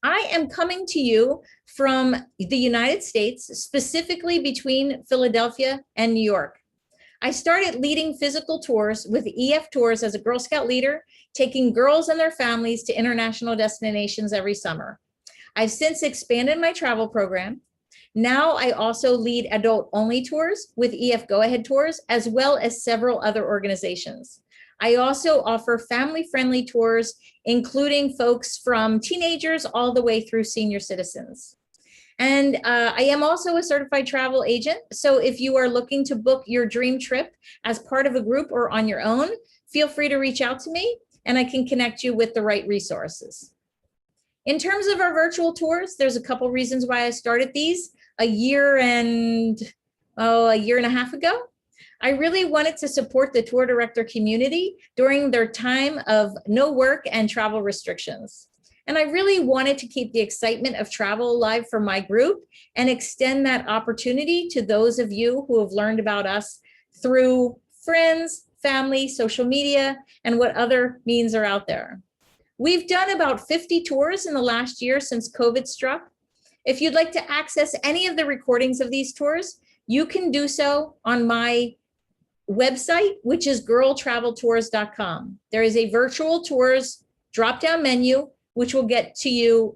I am coming to you from the United States, specifically between Philadelphia and New York. I started leading physical tours with EF Tours as a Girl Scout leader, taking girls and their families to international destinations every summer. I've since expanded my travel program. Now I also lead adult-only tours with EF Go-Ahead Tours, as well as several other organizations. I also offer family-friendly tours, including folks from teenagers all the way through senior citizens. And I am also a certified travel agent. So if you are looking to book your dream trip as part of a group or on your own, feel free to reach out to me and I can connect you with the right resources. In terms of our virtual tours, there's a couple reasons why I started these a year and a half ago. I really wanted to support the tour director community during their time of no work and travel restrictions. And I really wanted to keep the excitement of travel alive for my group and extend that opportunity to those of you who have learned about us through friends, family, social media, and what other means are out there. We've done about 50 tours in the last year since COVID struck. If you'd like to access any of the recordings of these tours, you can do so on my website, which is girltraveltours.com. There is a virtual tours drop-down menu, which will get you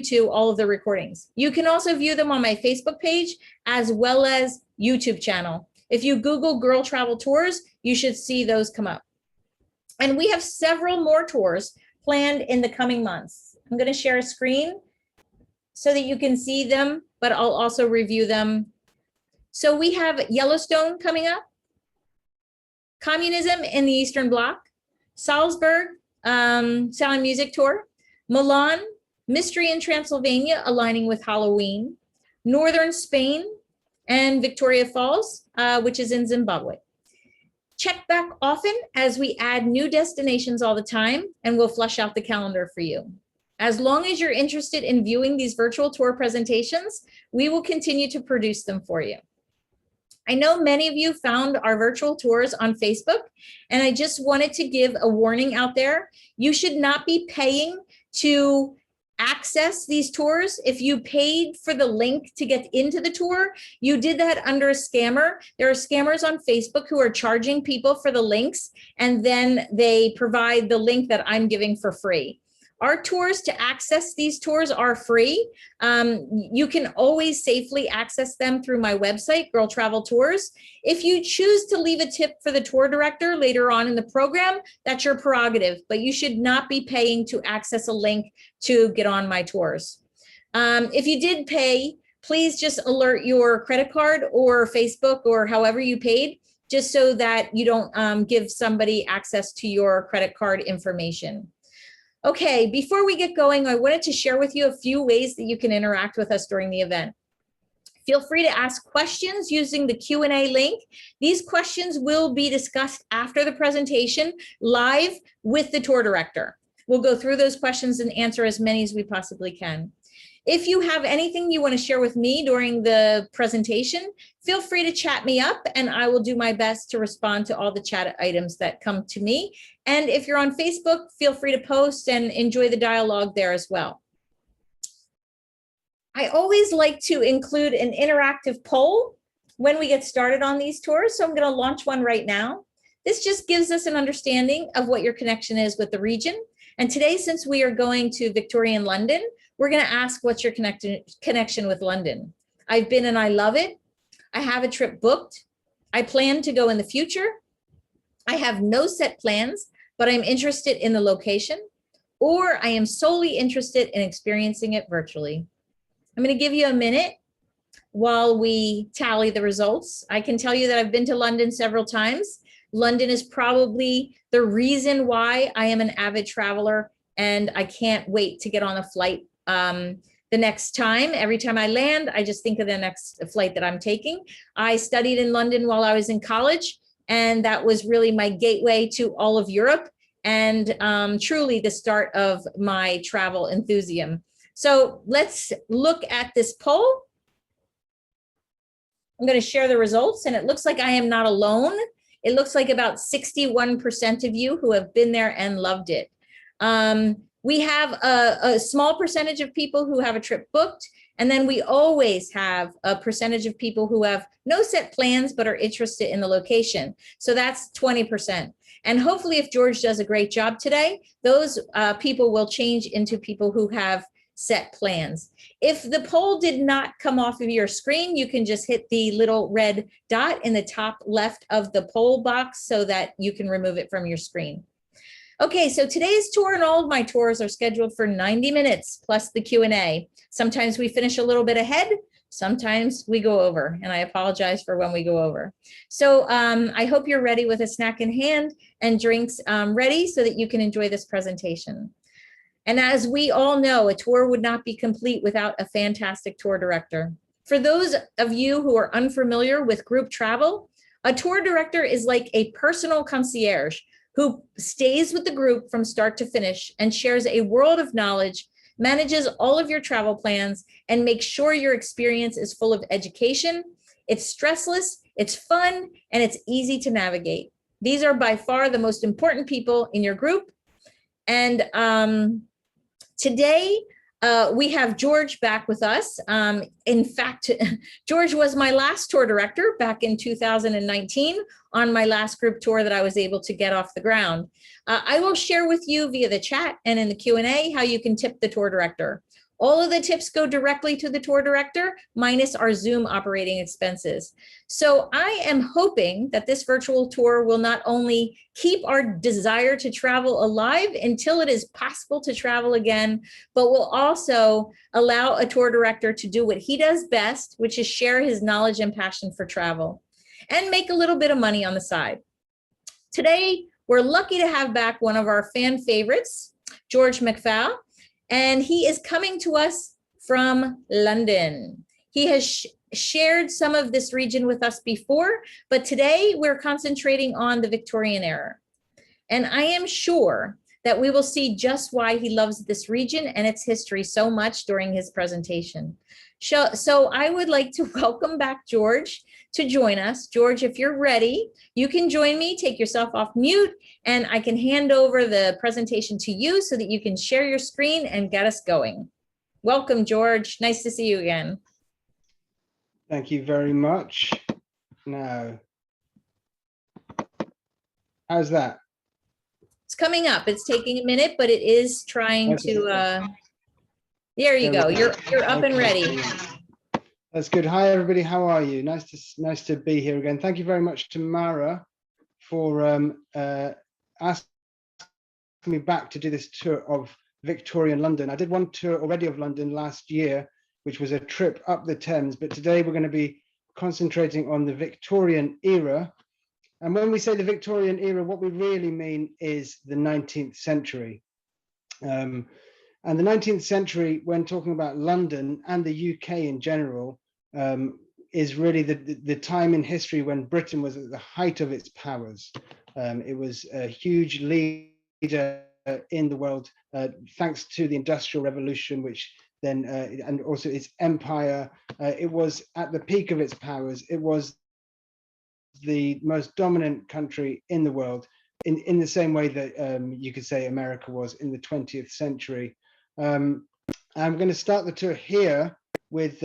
to all of the recordings. You can also view them on my Facebook page as well as YouTube channel. If you Google Girl Travel Tours, you should see those come up. And we have several more tours planned in the coming months. I'm going to share a screen so that you can see them, but I'll also review them. So we have Yellowstone coming up, Communism in the Eastern Bloc, Salzburg, Sound and Music Tour, Milan, Mystery in Transylvania, aligning with Halloween, Northern Spain, and Victoria Falls, which is in Zimbabwe. Check back often as we add new destinations all the time, and we'll flush out the calendar for you. As long as you're interested in viewing these virtual tour presentations, we will continue to produce them for you. I know many of you found our virtual tours on Facebook, and I just wanted to give a warning out there. You should not be paying to access these tours. If you paid for the link to get into the tour, you did that under a scammer. There are scammers on Facebook who are charging people for the links, and then they provide the link that I'm giving for free. Our tours, to access these tours, are free. You can always safely access them through my website, Girl Travel Tours. If you choose to leave a tip for the tour director later on in the program, that's your prerogative, but you should not be paying to access a link to get on my tours. If you did pay, please just alert your credit card or Facebook or however you paid, just so that you don't give somebody access to your credit card information. Okay, before we get going, I wanted to share with you a few ways that you can interact with us during the event. Feel free to ask questions using the Q&A link. These questions will be discussed after the presentation live with the tour director. We'll go through those questions and answer as many as we possibly can. If you have anything you want to share with me during the presentation, feel free to chat me up and I will do my best to respond to all the chat items that come to me. And if you're on Facebook, feel free to post and enjoy the dialogue there as well. I always like to include an interactive poll when we get started on these tours, so I'm going to launch one right now. This just gives us an understanding of what your connection is with the region. And today, since we are going to Victorian London, we're going to ask, what's your connection with London? I've been and I love it. I have a trip booked. I plan to go in the future. I have no set plans, but I'm interested in the location, or I am solely interested in experiencing it virtually. I'm going to give you a minute while we tally the results. I can tell you that I've been to London several times. London is probably the reason why I am an avid traveler, and I can't wait to get on a flight the next time. Every time I land, I just think of the next flight that I'm taking. I studied in London while I was in college, and that was really my gateway to all of Europe, and truly the start of my travel enthusiasm. So let's look at this poll. I'm going to share the results, and it looks like I am not alone. It looks like about 61% of you who have been there and loved it. We have a small percentage of people who have a trip booked, and then we always have a percentage of people who have no set plans but are interested in the location. So that's 20%. And hopefully, if George does a great job today, those people will change into people who have set plans. If the poll did not come off of your screen, you can just hit the little red dot in the top left of the poll box so that you can remove it from your screen. Okay, so today's tour and all of my tours are scheduled for 90 minutes plus the Q&A. Sometimes we finish a little bit ahead, sometimes we go over, and I apologize for when we go over. So I hope you're ready with a snack in hand and drinks ready so that you can enjoy this presentation. And as we all know, a tour would not be complete without a fantastic tour director. For those of you who are unfamiliar with group travel, a tour director is like a personal concierge who stays with the group from start to finish and shares a world of knowledge, manages all of your travel plans, and makes sure your experience is full of education, it's stressless, it's fun, and it's easy to navigate. These are by far the most important people in your group. And today, we have George back with us. In fact, George was my last tour director back in 2019 on my last group tour that I was able to get off the ground. I will share with you via the chat and in the Q&A how you can tip the tour director. All of the tips go directly to the tour director, minus our Zoom operating expenses. So I am hoping that this virtual tour will not only keep our desire to travel alive until it is possible to travel again, but will also allow a tour director to do what he does best, which is share his knowledge and passion for travel and make a little bit of money on the side. Today, we're lucky to have back one of our fan favorites, George McFall. And he is coming to us from London. He has shared some of this region with us before, but today we're concentrating on the Victorian era. And I am sure that we will see just why he loves this region and its history so much during his presentation. So I would like to welcome back George to join us. George, if you're ready, you can join me, take yourself off mute, and I can hand over the presentation to you so that you can share your screen and get us going. Welcome, George. Nice to see you again. Thank you very much. Now, how's that? It's coming up. It's taking a minute, but it is trying to, there you go. You're up and ready. That's good. Hi, everybody. How are you? Nice to be here again. Thank you very much to Mara for asking me back to do this tour of Victorian London. I did one tour already of London last year, which was a trip up the Thames, but today we're going to be concentrating on the Victorian era. And when we say the Victorian era, what we really mean is the 19th century. And the 19th century, when talking about London and the UK in general, is really the time in history when Britain was at the height of its powers. It was a huge leader in the world, thanks to the Industrial Revolution, which then, and also its empire. It was at the peak of its powers. It was the most dominant country in the world, in the same way that you could say America was in the 20th century. I'm going to start the tour here with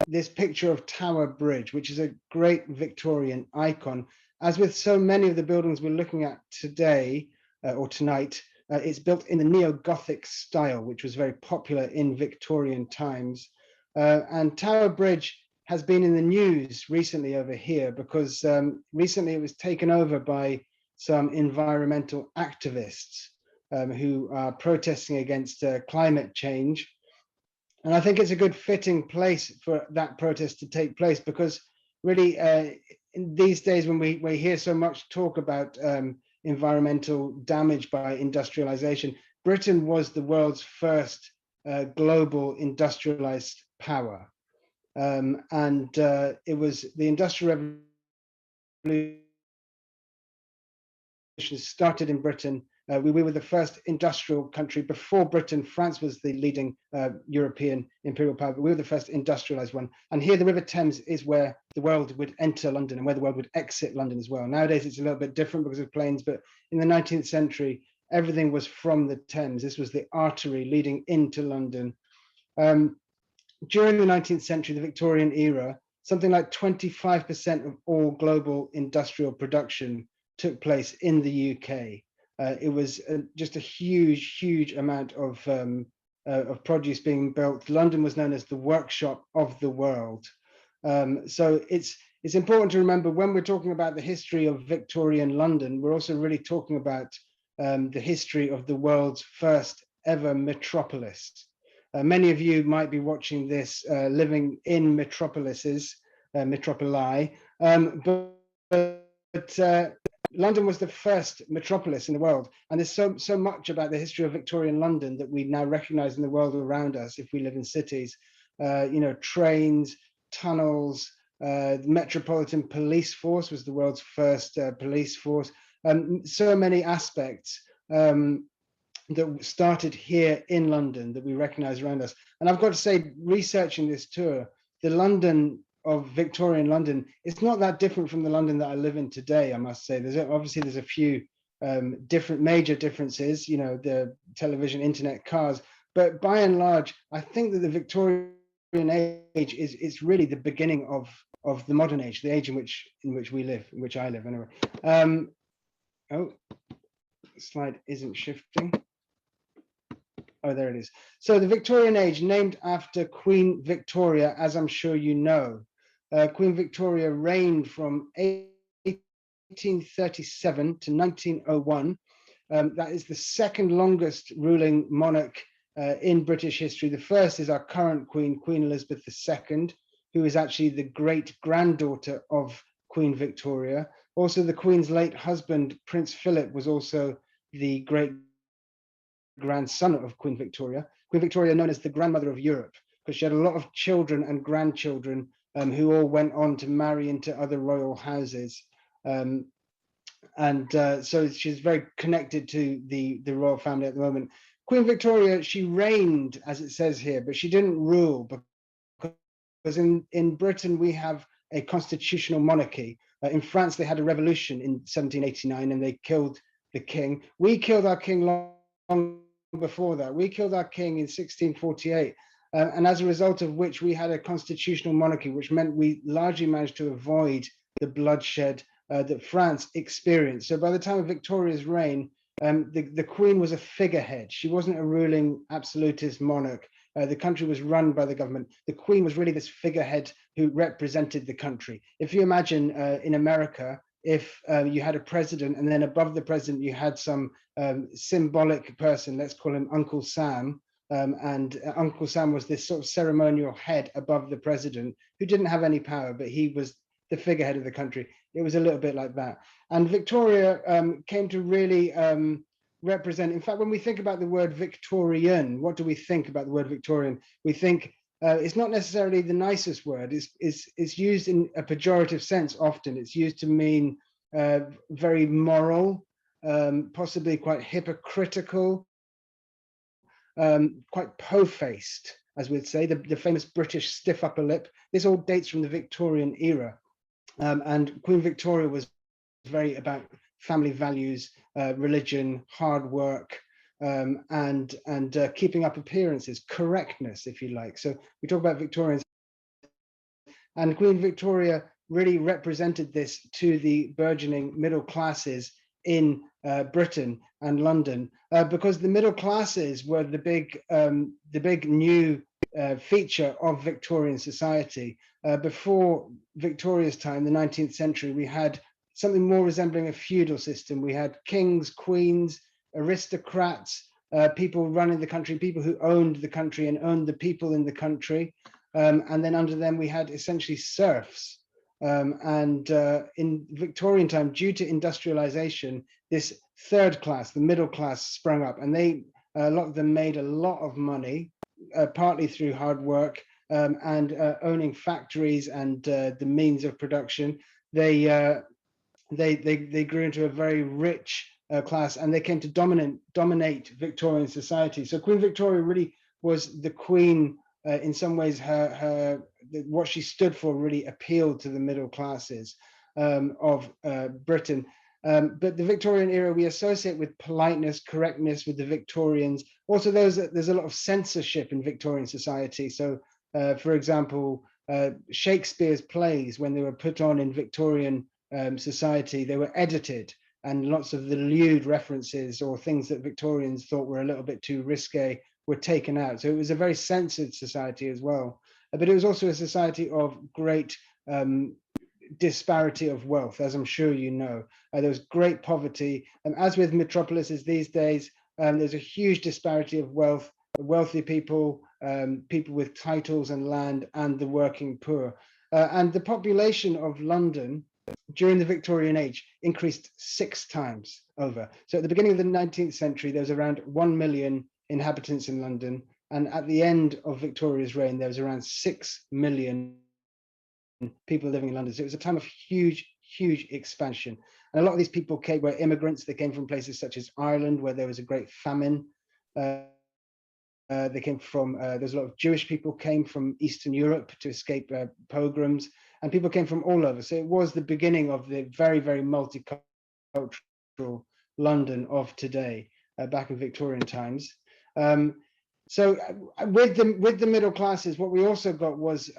this picture of Tower Bridge, which is a great Victorian icon. As with so many of the buildings we're looking at today or tonight, it's built in the neo-Gothic style, which was very popular in Victorian times. And Tower Bridge has been in the news recently over here because recently it was taken over by some environmental activists who are protesting against climate change. And I think it's a good fitting place for that protest to take place because really in these days when we hear so much talk about environmental damage by industrialization, Britain was the world's first global industrialized power. It was the Industrial Revolution started in Britain. We were the first industrial country. Before Britain, France was the leading European imperial power, but we were the first industrialized one. And here the River Thames is where the world would enter London and where the world would exit London as well. Nowadays, it's a little bit different because of planes, but in the 19th century, everything was from the Thames. This was the artery leading into London. During the 19th century, the Victorian era, something like 25% of all global industrial production took place in the UK. It was just a huge amount of produce being built. London was known as the workshop of the world. So it's important to remember when we're talking about the history of Victorian London, we're also really talking about the history of the world's first ever metropolis. Many of you might be watching this living in metropolises, metropoli, but London was the first metropolis in the world, and there's so much about the history of Victorian London that we now recognize in the world around us if we live in cities. Trains, tunnels, the Metropolitan Police Force was the world's first police force. So many aspects that started here in London that we recognize around us. And I've got to say, researching this tour, the London of Victorian London, it's not that different from the London that I live in today, I must say. There's a few different major differences, the television, internet, cars, but by and large, I think that the Victorian age is really the beginning of the modern age, the age in which we live, in which I live anyway. Oh, the slide isn't shifting. Oh, there it is. So the Victorian age, named after Queen Victoria, as I'm sure you know. Queen Victoria reigned from 1837 to 1901. That is the second longest ruling monarch in British history. The first is our current Queen, Queen Elizabeth II, who is actually the great-granddaughter of Queen Victoria. Also, the Queen's late husband, Prince Philip, was also the great-grandson of Queen Victoria. Queen Victoria, known as the grandmother of Europe, because she had a lot of children and grandchildren who all went on to marry into other royal houses. So she's very connected to the royal family at the moment. Queen Victoria, she reigned, as it says here, but she didn't rule, because in Britain we have a constitutional monarchy. In France they had a revolution in 1789 and they killed the king. We killed our king long before that. We killed our king in 1648. And as a result of which we had a constitutional monarchy, which meant we largely managed to avoid the bloodshed that France experienced. So by the time of Victoria's reign, the Queen was a figurehead. She wasn't a ruling absolutist monarch. The country was run by the government. The Queen was really this figurehead who represented the country. If you imagine in America, if you had a president and then above the president you had some symbolic person, let's call him Uncle Sam, and Uncle Sam was this sort of ceremonial head above the president who didn't have any power, but he was the figurehead of the country. It was a little bit like that. And Victoria came to really represent, in fact, when we think about the word Victorian, what do we think about the word Victorian? We think it's not necessarily the nicest word. It's used in a pejorative sense often. It's used to mean very moral, possibly quite hypocritical, quite po-faced, as we'd say, the famous British stiff upper lip. This all dates from the Victorian era. And Queen Victoria was very about family values, religion, hard work, and keeping up appearances, correctness, if you like. So we talk about Victorians, and Queen Victoria really represented this to the burgeoning middle classes in Britain and London, because the middle classes were the big new feature of Victorian society. Before Victoria's time, the 19th century, we had something more resembling a feudal system. We had kings, queens, aristocrats, people running the country, people who owned the country and owned the people in the country. And then under them, we had essentially serfs. In Victorian time, due to industrialization, this third class, the middle class, sprung up, and a lot of them made a lot of money, partly through hard work and owning factories and the means of production. They grew into a very rich class, and they came to dominate Victorian society. So Queen Victoria really was the queen. In some ways, what she stood for really appealed to the middle classes of Britain. But the Victorian era we associate with politeness, correctness, with the Victorians. Also, there's a lot of censorship in Victorian society. So, for example, Shakespeare's plays, when they were put on in Victorian society, they were edited, and lots of the lewd references or things that Victorians thought were a little bit too risque were taken out. So it was a very censored society as well. But it was also a society of great disparity of wealth, as I'm sure you know. There was great poverty. And as with metropolises these days, there's a huge disparity of wealth, wealthy people, people with titles and land, and the working poor. And the population of London during the Victorian age increased 6 times over. So at the beginning of the 19th century, there was around 1 million inhabitants in London. And at the end of Victoria's reign, there was around 6 million people living in London. So it was a time of huge, huge expansion. And a lot of these people were immigrants. They came from places such as Ireland, where there was a great famine. They came from, there's a lot of Jewish people came from Eastern Europe to escape pogroms, and people came from all over. So it was the beginning of the very, very multicultural London of today, back in Victorian times. So with the middle classes, what we also got was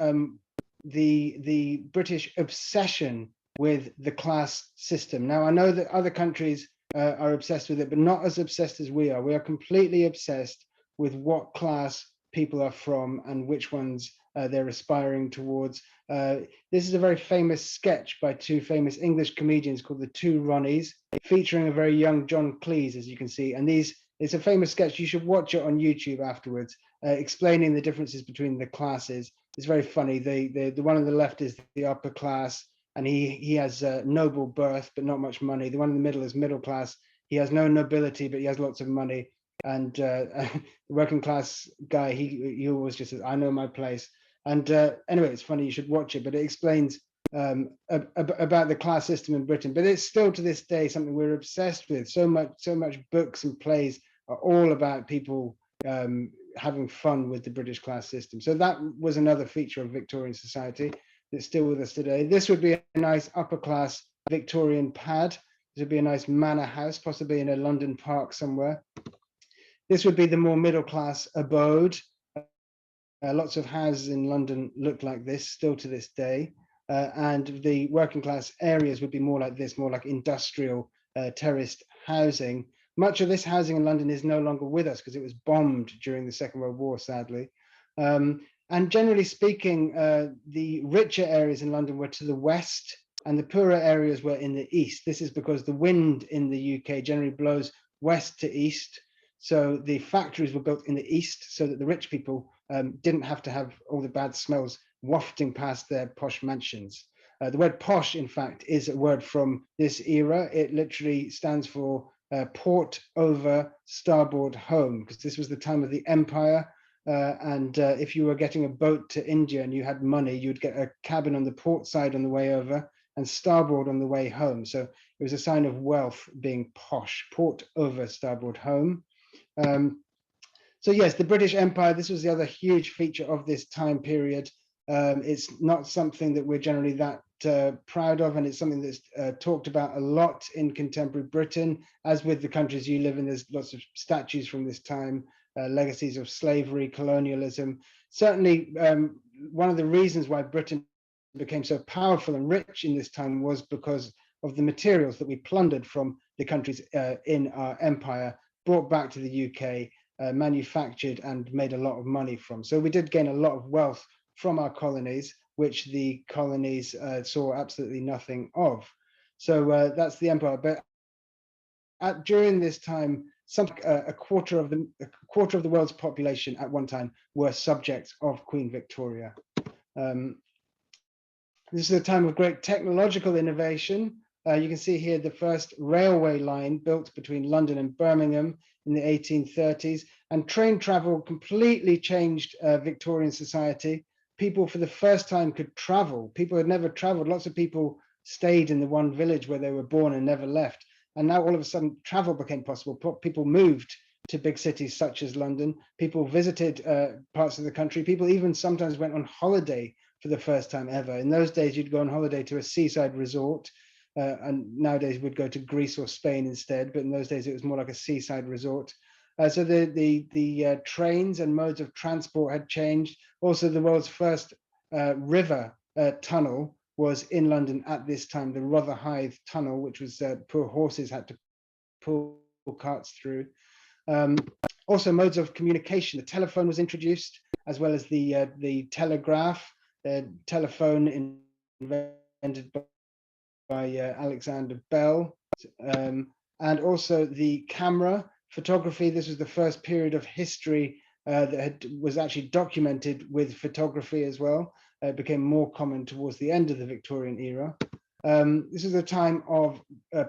the British obsession with the class system. Now, I know that other countries are obsessed with it, but not as obsessed as we are. We are completely obsessed with what class people are from and which ones they're aspiring towards. This is a very famous sketch by 2 famous English comedians called the Two Ronnies, featuring a very young John Cleese, as you can see. And it's a famous sketch. You should watch it on YouTube afterwards, explaining the differences between the classes. It's very funny. The one on the left is the upper class, and he has a noble birth but not much money. The one in the middle is middle class. He has no nobility, but he has lots of money. And the working class guy, he always just says, "I know my place." And anyway, it's funny. You should watch it. But it explains about the class system in Britain. But it's still to this day something we're obsessed with. So much books and plays are all about people having fun with the British class system. So that was another feature of Victorian society that's still with us today. This would be a nice upper class Victorian pad. This would be a nice manor house, possibly in a London park somewhere. This would be the more middle class abode. Lots of houses in London look like this still to this day. And the working class areas would be more like this, more like industrial terraced housing. Much of this housing in London is no longer with us because it was bombed during the Second World War, sadly. And generally speaking, the richer areas in London were to the west and the poorer areas were in the east. This is because the wind in the UK generally blows west to east. So the factories were built in the east so that the rich people didn't have to have all the bad smells wafting past their posh mansions. The word posh, in fact, is a word from this era. It literally stands for port over starboard home, because this was the time of the empire. And if you were getting a boat to India and you had money, you'd get a cabin on the port side on the way over and starboard on the way home. So it was a sign of wealth being posh, port over starboard home. So yes, the British Empire, this was the other huge feature of this time period. It's not something that we're generally that proud of, and it's something that's talked about a lot in contemporary Britain. As with the countries you live in, there's lots of statues from this time, legacies of slavery, colonialism. Certainly, one of the reasons why Britain became so powerful and rich in this time was because of the materials that we plundered from the countries in our empire, brought back to the UK, manufactured and made a lot of money from. So we did gain a lot of wealth from our colonies, which the colonies saw absolutely nothing of. So that's the empire. But during this time, a quarter of the world's population at one time were subjects of Queen Victoria. This is a time of great technological innovation. You can see here the first railway line built between London and Birmingham in the 1830s, and train travel completely changed Victorian society. People for the first time could travel. People had never traveled. Lots of people stayed in the one village where they were born and never left. And now all of a sudden travel became possible. People moved to big cities such as London. People visited parts of the country. People even sometimes went on holiday for the first time ever. In those days, you'd go on holiday to a seaside resort. and nowadays would go to Greece or Spain instead, but in those days it was more like a seaside resort. So the trains and modes of transport had changed. Also, the world's first river tunnel was in London at this time, the Rotherhithe Tunnel, which was poor horses had to pull carts through. Also, modes of communication. The telephone was introduced, as well as the telegraph, the telephone invented by Alexander Bell, and also the camera, photography. This was the first period of history that was actually documented with photography as well. It became more common towards the end of the Victorian era. This is a time of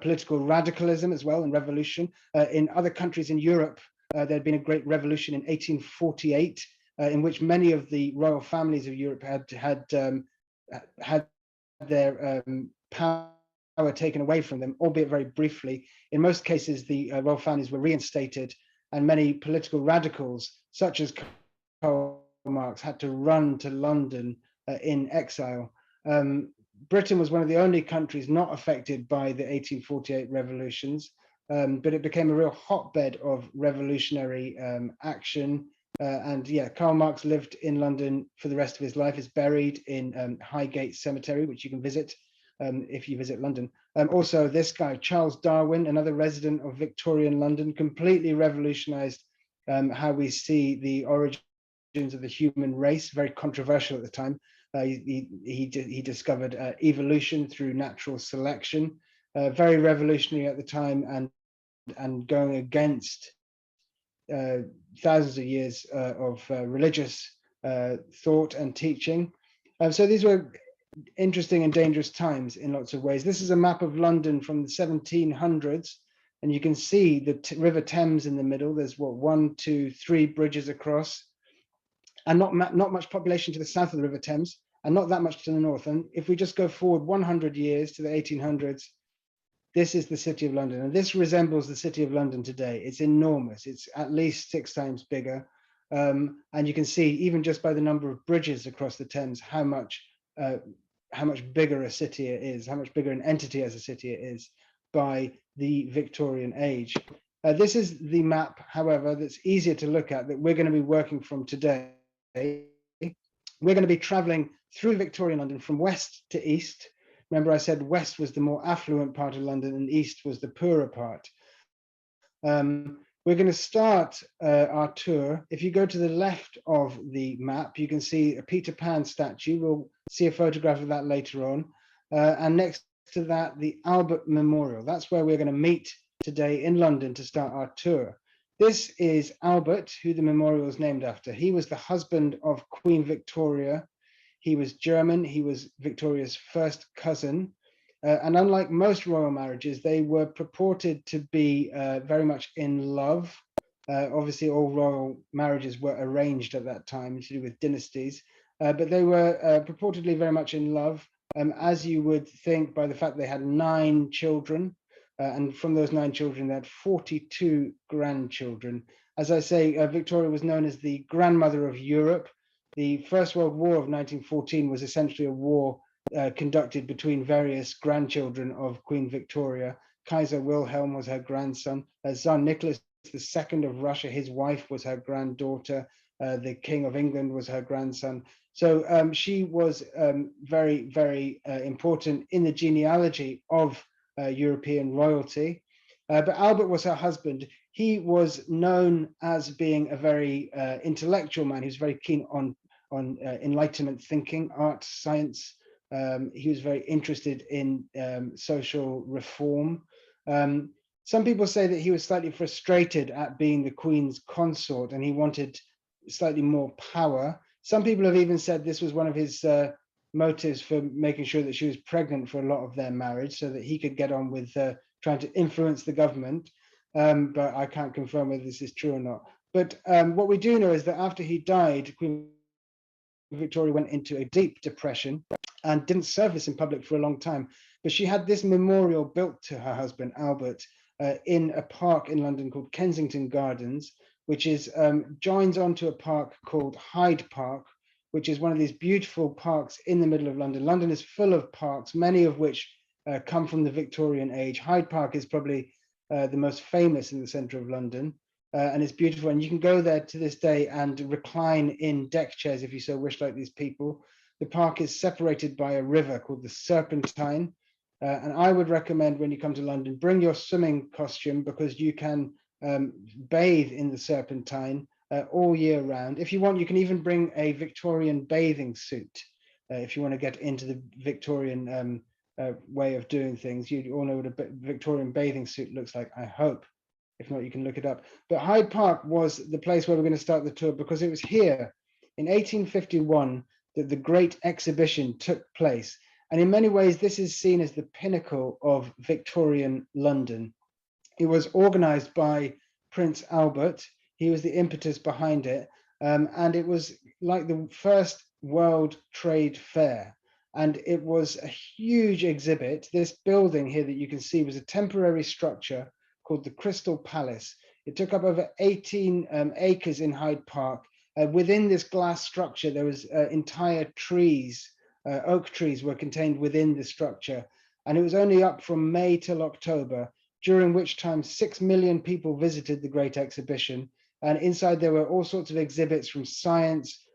political radicalism as well and revolution. In other countries in Europe, there had been a great revolution in 1848, in which many of the royal families of Europe had their power taken away from them, albeit very briefly. In most cases, the royal families were reinstated, and many political radicals, such as Karl Marx, had to run to London in exile. Britain was one of the only countries not affected by the 1848 revolutions, but it became a real hotbed of revolutionary action. And yeah, Karl Marx lived in London for the rest of his life. Is buried in Highgate Cemetery, which you can visit if you visit London. Also, this guy, Charles Darwin, another resident of Victorian London, completely revolutionized how we see the origins of the human race, very controversial at the time. He discovered evolution through natural selection, very revolutionary at the time, and going against thousands of years of religious thought and teaching. So these were interesting and dangerous times in lots of ways. This is a map of London from the 1700s, and you can see the River Thames in the middle. There's what, 1, 2, 3 bridges across, and not much population to the south of the River Thames, and not that much to the north. And if we just go forward 100 years to the 1800s, this is the City of London, and this resembles the City of London today. It's enormous. It's at least 6 times bigger, and you can see even just by the number of bridges across the Thames how much bigger a city it is, how much bigger an entity as a city it is by the Victorian age. This is the map, however, that's easier to look at, that we're going to be working from today. We're going to be traveling through Victorian London from west to east. Remember, I said west was the more affluent part of London and east was the poorer part. We're going to start our tour. If you go to the left of the map, you can see a Peter Pan statue. We'll see a photograph of that later on. And next to that, the Albert Memorial. That's where we're going to meet today in London to start our tour. This is Albert, who the memorial is named after. He was the husband of Queen Victoria. He was German. He was Victoria's first cousin. And unlike most royal marriages, they were purported to be very much in love. Obviously, all royal marriages were arranged at that time to do with dynasties, but they were purportedly very much in love, as you would think by the fact they had 9 children. And from those 9 children, they had 42 grandchildren. As I say, Victoria was known as the grandmother of Europe. The First World War of 1914 was essentially a war conducted between various grandchildren of Queen Victoria. Kaiser Wilhelm was her grandson. Tsar Nicholas II of Russia, his wife, was her granddaughter. The King of England was her grandson. So she was very, very important in the genealogy of European royalty. But Albert was her husband. He was known as being a very intellectual man. He was very keen on Enlightenment thinking, art, science. He was very interested in social reform. Some people say that he was slightly frustrated at being the Queen's consort and he wanted slightly more power. Some people have even said this was one of his motives for making sure that she was pregnant for a lot of their marriage so that he could get on with trying to influence the government. But I can't confirm whether this is true or not. But what we do know is that after he died, Queen Victoria went into a deep depression and didn't surface in public for a long time. But she had this memorial built to her husband, Albert, in a park in London called Kensington Gardens, which is joins onto a park called Hyde Park, which is one of these beautiful parks in the middle of London. London is full of parks, many of which come from the Victorian age. Hyde Park is probably the most famous in the centre of London, and it's beautiful. And you can go there to this day and recline in deck chairs if you so wish, like these people. The park is separated by a river called the Serpentine. And I would recommend when you come to London, bring your swimming costume, because you can bathe in the Serpentine all year round. If you want, you can even bring a Victorian bathing suit if you want to get into the Victorian way of doing things. You all know what a Victorian bathing suit looks like, I hope. If not, you can look it up. But Hyde Park was the place where we're going to start the tour, because it was here in 1851 that the Great Exhibition took place. And in many ways, this is seen as the pinnacle of Victorian London. It was organized by Prince Albert. He was the impetus behind it. And it was like the first World Trade Fair. And it was a huge exhibit. This building here that you can see was a temporary structure called the Crystal Palace. It took up over 18 acres in Hyde Park. Within this glass structure, there was entire trees. Oak trees were contained within the structure, and it was only up from May till October, during which time 6 million people visited the Great Exhibition. And inside there were all sorts of exhibits from science,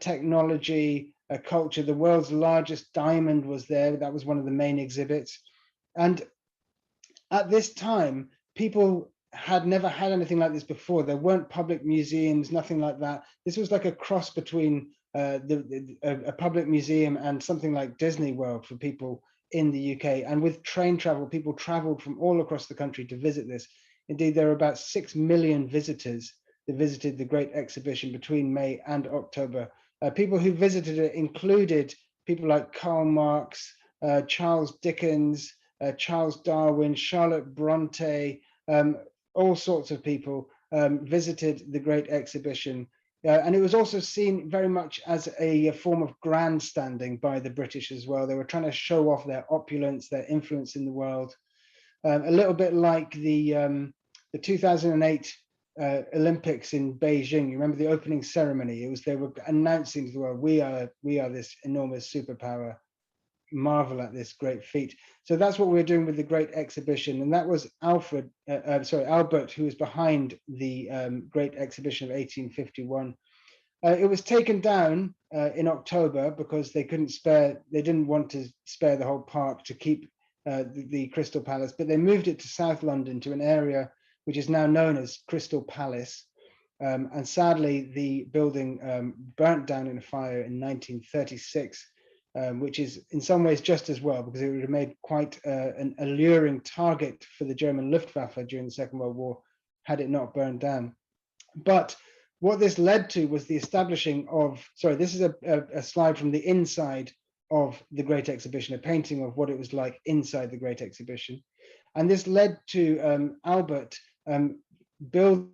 technology, culture. The world's largest diamond was there. That was one of the main exhibits. And at this time, people had never had anything like this before. There weren't public museums, nothing like that. This was like a cross between a public museum and something like Disney World for people in the UK. And with train travel, people traveled from all across the country to visit this. Indeed, there are about 6 million visitors that visited the Great Exhibition between May and October. People who visited it included people like Karl Marx, Charles Dickens, Charles Darwin, Charlotte Bronte, all sorts of people visited the Great Exhibition. And it was also seen very much as a form of grandstanding by the British as well. They were trying to show off their opulence, their influence in the world. A little bit like the 2008 Olympics in Beijing. You remember the opening ceremony? It was, they were announcing to the world, we are this enormous superpower. Marvel at this great feat. So that's what we're doing with the Great Exhibition, and that was Albert, who was behind the Great Exhibition of 1851. It was taken down in October because they didn't want to spare the whole park to keep the Crystal Palace, but they moved it to South London, to an area which is now known as Crystal Palace. And sadly, the building burnt down in a fire in 1936. Which is in some ways just as well, because it would have made quite an alluring target for the German Luftwaffe during the Second World War had it not burned down. But what this led to was the establishing of, this is a slide from the inside of the Great Exhibition, a painting of what it was like inside the Great Exhibition. And this led to Albert building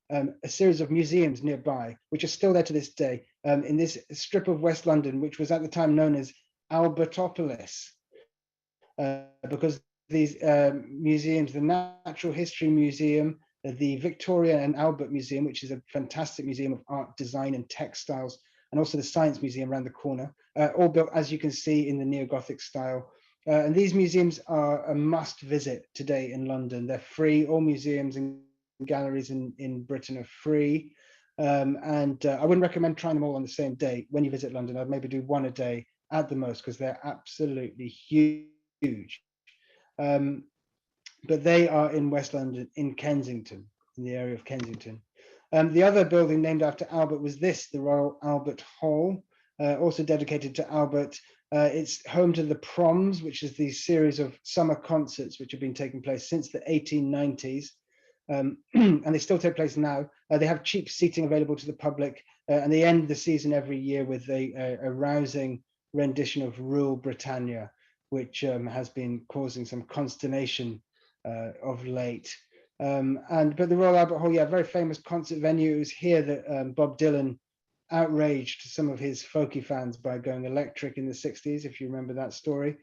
a series of museums nearby, which are still there to this day, in this strip of West London, which was at the time known as Albertopolis, because these museums, the Natural History Museum, the Victoria and Albert Museum, which is a fantastic museum of art, design and textiles, and also the Science Museum around the corner, all built, as you can see, in the neo-Gothic style. And these museums are a must visit today in London. They're free. All museums and galleries in Britain are free, and I wouldn't recommend trying them all on the same day. When you visit London, I'd maybe do one a day at the most, because they're absolutely huge. But they are in West London, in Kensington, in the area of Kensington. The other building named after Albert was this, the Royal Albert Hall, also dedicated to Albert. It's home to the Proms, which is the series of summer concerts which have been taking place since the 1890s. And they still take place now. They have cheap seating available to the public, and they end the season every year with a rousing rendition of Rule Britannia, which has been causing some consternation of late. But the Royal Albert Hall, very famous concert venue. It was here that Bob Dylan outraged some of his folky fans by going electric in the 60s, if you remember that story.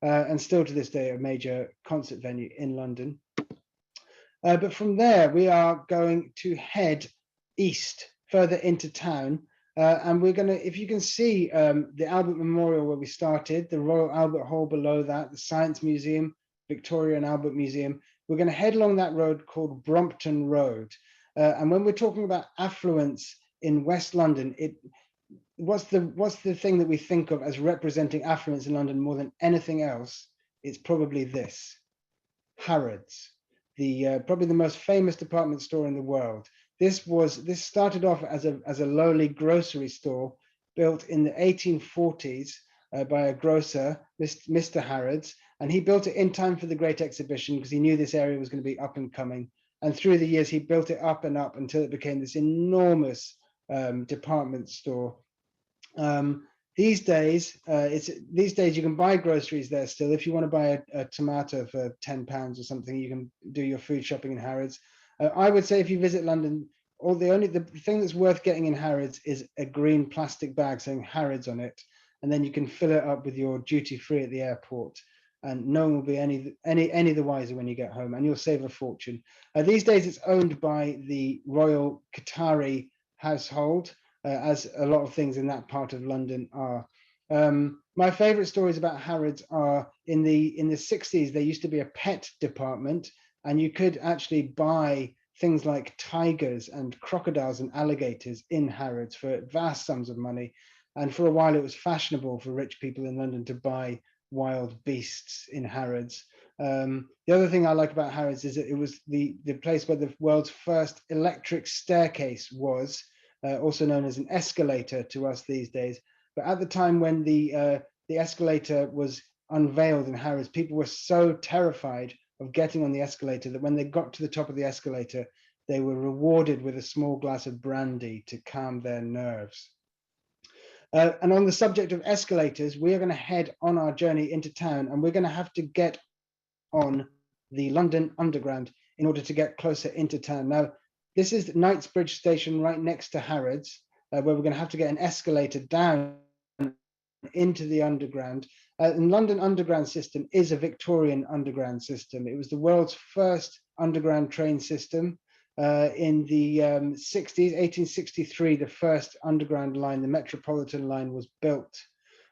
And still to this day, a major concert venue in London. But from there, we are going to head east, further into town, And we're going to, if you can see the Albert Memorial where we started, the Royal Albert Hall below that, the Science Museum, Victoria and Albert Museum, we're going to head along that road called Brompton Road. And when we're talking about affluence in West London, what's the thing that we think of as representing affluence in London more than anything else? It's probably this: Harrods, probably the most famous department store in the world. This started off as a lowly grocery store built in the 1840s by a grocer, Mr. Harrods, and he built it in time for the Great Exhibition because he knew this area was going to be up and coming. And through the years, he built it up and up until it became this enormous department store. These days you can buy groceries there still. If you want to buy a tomato for £10 or something, you can do your food shopping in Harrods. I would say if you visit London, the thing that's worth getting in Harrods is a green plastic bag saying Harrods on it, and then you can fill it up with your duty free at the airport, and no one will be any the wiser when you get home, and you'll save a fortune. These days it's owned by the Royal Qatari household, as a lot of things in that part of London are. My favorite stories about Harrods are in the 60s, there used to be a pet department, and you could actually buy things like tigers and crocodiles and alligators in Harrods for vast sums of money. And for a while it was fashionable for rich people in London to buy wild beasts in Harrods. The other thing I like about Harrods is that it was the place where the world's first electric staircase was, also known as an escalator to us these days. But at the time when the escalator was unveiled in Harrods, people were so terrified of getting on the escalator that when they got to the top of the escalator, they were rewarded with a small glass of brandy to calm their nerves. And on the subject of escalators, we are going to head on our journey into town, and we're going to have to get on the London Underground in order to get closer into town. Now, this is Knightsbridge Station right next to Harrods, where we're going to have to get an escalator down into the Underground. The London Underground system is a Victorian underground system. It was the world's first underground train system. In the 60s, 1863, the first underground line, the Metropolitan line, was built.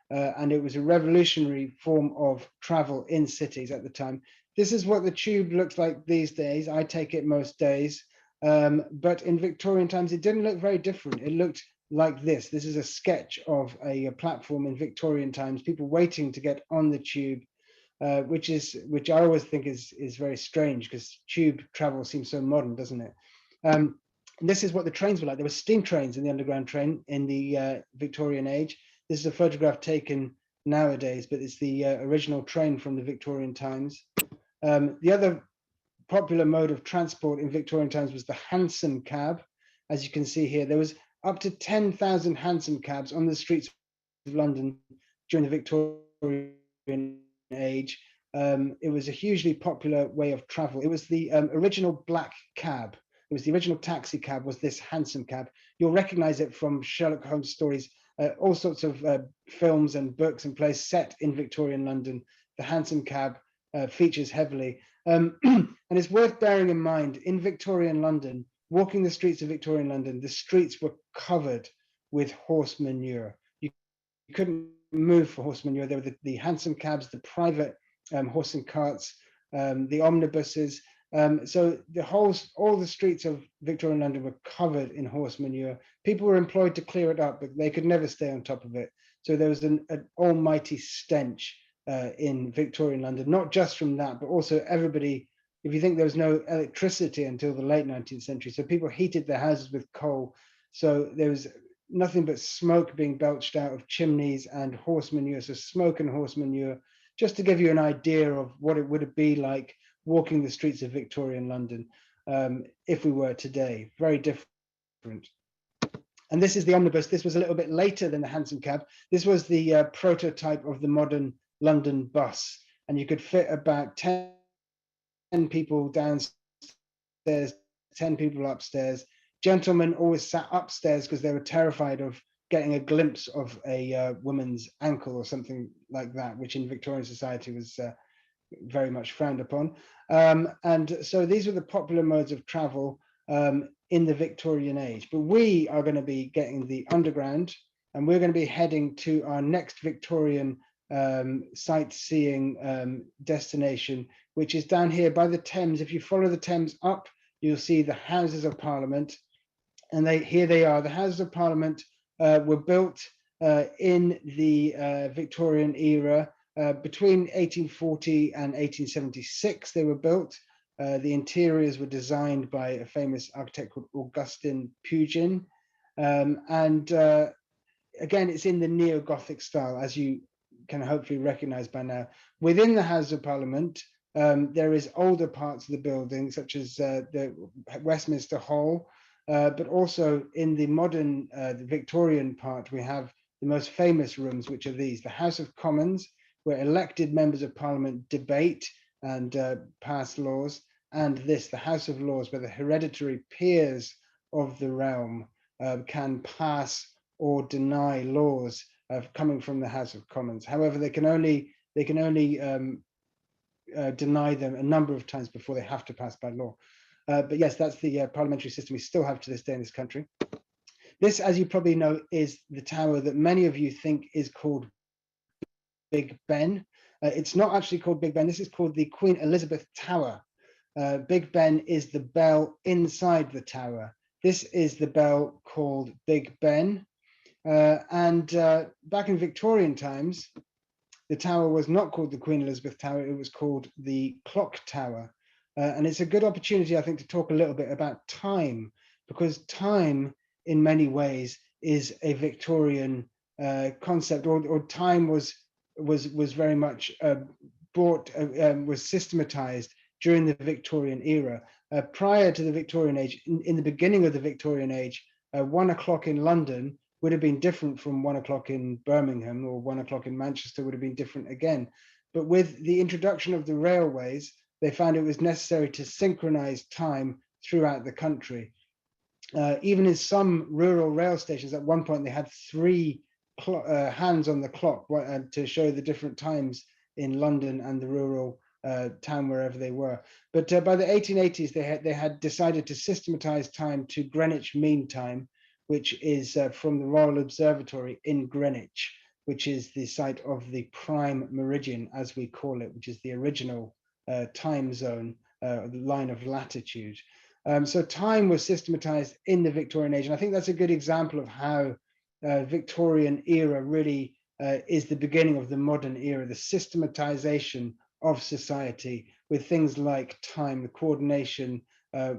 And it was a revolutionary form of travel in cities at the time. This is what the tube looks like these days. I take it most days. But in Victorian times, it didn't look very different. It looked like this. This is a sketch of a platform in Victorian times, people waiting to get on the tube, which I always think is very strange because tube travel seems so modern, doesn't it? This is what the trains were like. There were steam trains in the underground train in the Victorian age. This is a photograph taken nowadays, but it's the original train from the Victorian times. The other popular mode of transport in Victorian times was the hansom cab. As you can see here, there was up to 10,000 hansom cabs on the streets of London during the Victorian age. It was a hugely popular way of travel. It was the original black cab. It was the original taxi cab, was this hansom cab. You'll recognize it from Sherlock Holmes stories, all sorts of films and books and plays set in Victorian London. The hansom cab features heavily. And it's worth bearing in mind, in Victorian London, walking the streets of Victorian London, the streets were covered with horse manure. You couldn't move for horse manure. There were the hansom cabs, the private horse and carts, the omnibuses. So all the streets of Victorian London were covered in horse manure. People were employed to clear it up, but they could never stay on top of it. So there was an almighty stench in Victorian London, not just from that, but also everybody. If you think there was no electricity until the late 19th century, so people heated their houses with coal. So there was nothing but smoke being belched out of chimneys and horse manure. So smoke and horse manure, just to give you an idea of what it would be like walking the streets of Victorian London if we were today. Very different. And this is the omnibus. This was a little bit later than the hansom cab. This was the prototype of the modern London bus. And you could fit about 10 people downstairs, 10 people upstairs. Gentlemen always sat upstairs because they were terrified of getting a glimpse of a woman's ankle or something like that, which in Victorian society was very much frowned upon. And so these were the popular modes of travel. in the Victorian age. But we are going to be getting the underground, and we're going to be heading to our next Victorian sightseeing destination, which is down here by the Thames. If you follow the Thames up, you'll see the Houses of Parliament, and here they are. The Houses of Parliament were built in the Victorian era. Between 1840 and 1876, they were built. The interiors were designed by a famous architect called Augustin Pugin. And again, it's in the neo-Gothic style, as you can hopefully recognize by now. Within the House of Parliament, there is older parts of the building, such as the Westminster Hall, but also in the modern, the Victorian part, we have the most famous rooms, which are these: the House of Commons, where elected members of Parliament debate and pass laws, and the House of Lords, where the hereditary peers of the realm can pass or deny laws coming from the House of Commons. However, they can only deny them a number of times before they have to pass by law. But yes, that's the parliamentary system we still have to this day in this country. This, as you probably know, is the tower that many of you think is called Big Ben. It's not actually called Big Ben. This is called the Queen Elizabeth Tower. Big Ben is the bell inside the tower. This is the bell called Big Ben. And back in Victorian times, the tower was not called the Queen Elizabeth Tower. It was called the Clock Tower. And it's a good opportunity, I think, to talk a little bit about time, because time, in many ways, is a Victorian concept, or time was very much was systematized during the Victorian era. Prior to the Victorian age, in the beginning of the Victorian age, 1 o'clock in London would have been different from 1 o'clock in Birmingham, or 1 o'clock in Manchester would have been different again. But with the introduction of the railways, they found it was necessary to synchronize time throughout the country. Even in some rural rail stations, at one point they had 3 hands on the clock to show the different times in London and the rural town wherever they were. But by the 1880s, they had decided to systematize time to Greenwich Mean Time, which is from the Royal Observatory in Greenwich, which is the site of the prime meridian, as we call it, which is the original time zone, the line of latitude. So time was systematized in the Victorian age, and I think that's a good example of how Victorian era really is the beginning of the modern era, the systematization of society with things like time, the coordination,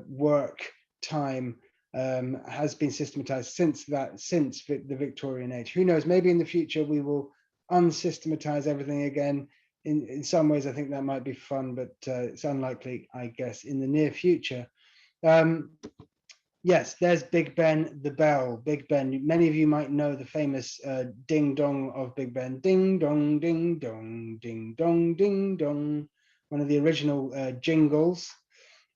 work, time, has been systematized since the Victorian age. Who knows, maybe in the future we will unsystematize everything again. In some ways, I think that might be fun, but it's unlikely, I guess, in the near future. Yes, there's Big Ben, the bell, Big Ben. Many of you might know the famous ding dong of Big Ben. Ding dong, ding dong, ding dong, ding dong. One of the original jingles.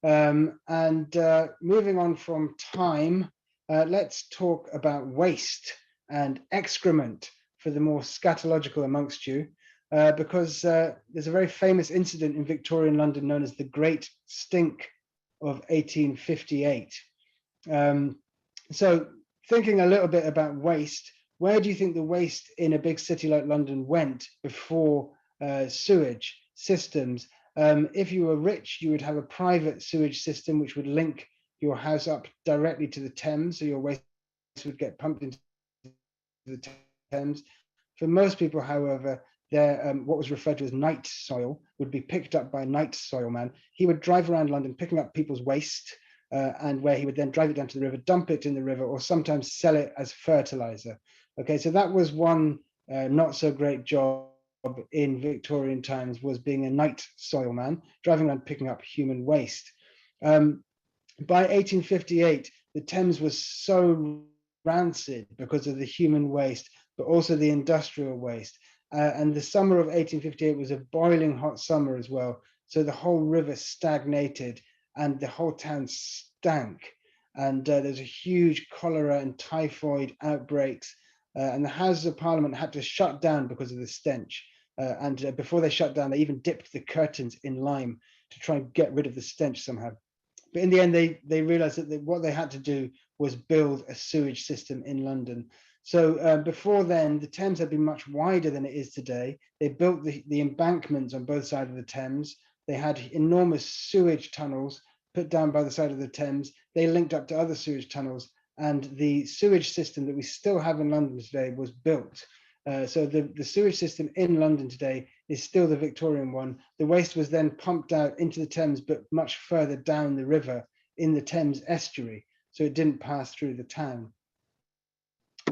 And moving on from time, let's talk about waste and excrement for the more scatological amongst you, because there's a very famous incident in Victorian London known as the Great Stink of 1858. So thinking a little bit about waste, where do you think the waste in a big city like London went before sewage systems? If you were rich, you would have a private sewage system which would link your house up directly to the Thames, so your waste would get pumped into the Thames. For most people, however, what was referred to as night soil would be picked up by a night soil man. He would drive around London picking up people's waste, and where he would then drive it down to the river, dump it in the river, or sometimes sell it as fertilizer. Okay, so that was one not so great job in Victorian times, was being a night soil man, driving around picking up human waste. By 1858, the Thames was so rancid because of the human waste, but also the industrial waste. And the summer of 1858 was a boiling hot summer as well. So the whole river stagnated and the whole town stank. And there's a huge cholera and typhoid outbreaks. And the Houses of Parliament had to shut down because of the stench. Before they shut down, they even dipped the curtains in lime to try and get rid of the stench somehow. But in the end, they realized that what they had to do was build a sewage system in London. So before then, the Thames had been much wider than it is today. They built the embankments on both sides of the Thames. They had enormous sewage tunnels put down by the side of the Thames. They linked up to other sewage tunnels, and the sewage system that we still have in London today was built. So the sewage system in London today is still the Victorian one. The waste was then pumped out into the Thames, but much further down the river in the Thames estuary, so it didn't pass through the town.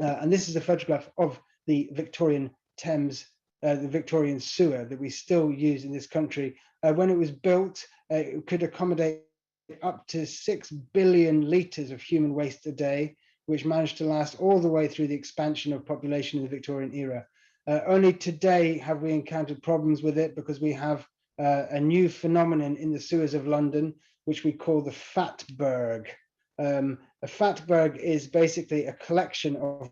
And this is a photograph of the Victorian Thames, the Victorian sewer that we still use in this country. When it was built, it could accommodate up to 6 billion litres of human waste a day, which managed to last all the way through the expansion of population in the Victorian era. Only today have we encountered problems with it, because we have a new phenomenon in the sewers of London, which we call the fatberg. A fatberg is basically a collection of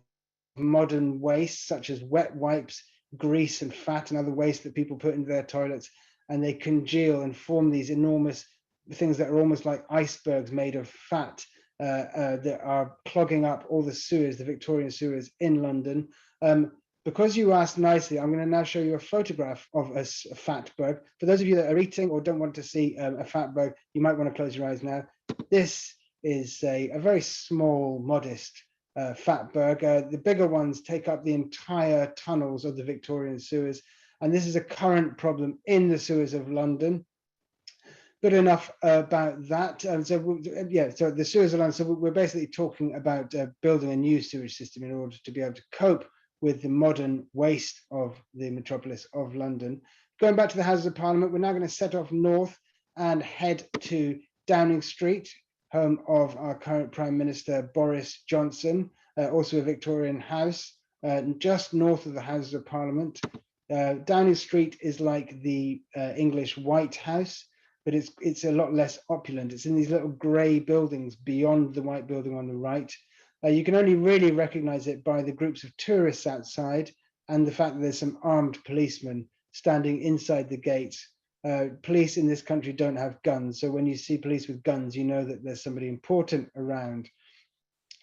modern waste, such as wet wipes, grease and fat and other waste that people put into their toilets, and they congeal and form these enormous things that are almost like icebergs made of fat, that are clogging up all the sewers, the Victorian sewers in London. Because you asked nicely, I'm going to now show you a photograph of a fatberg. For those of you that are eating or don't want to see a fatberg, you might want to close your eyes now. This is a very small, modest fatberg. The bigger ones take up the entire tunnels of the Victorian sewers, and this is a current problem in the sewers of London. Good enough about that. So the sewers of London. So we're basically talking about building a new sewage system in order to be able to cope with the modern waste of the metropolis of London. Going back to the Houses of Parliament, we're now going to set off north and head to Downing Street, home of our current Prime Minister Boris Johnson, also a Victorian house, just north of the Houses of Parliament. Downing Street is like the English White House, but it's a lot less opulent. It's in these little grey buildings beyond the white building on the right. You can only really recognize it by the groups of tourists outside and the fact that there's some armed policemen standing inside the gates. Police in this country don't have guns, so when you see police with guns, you know that there's somebody important around.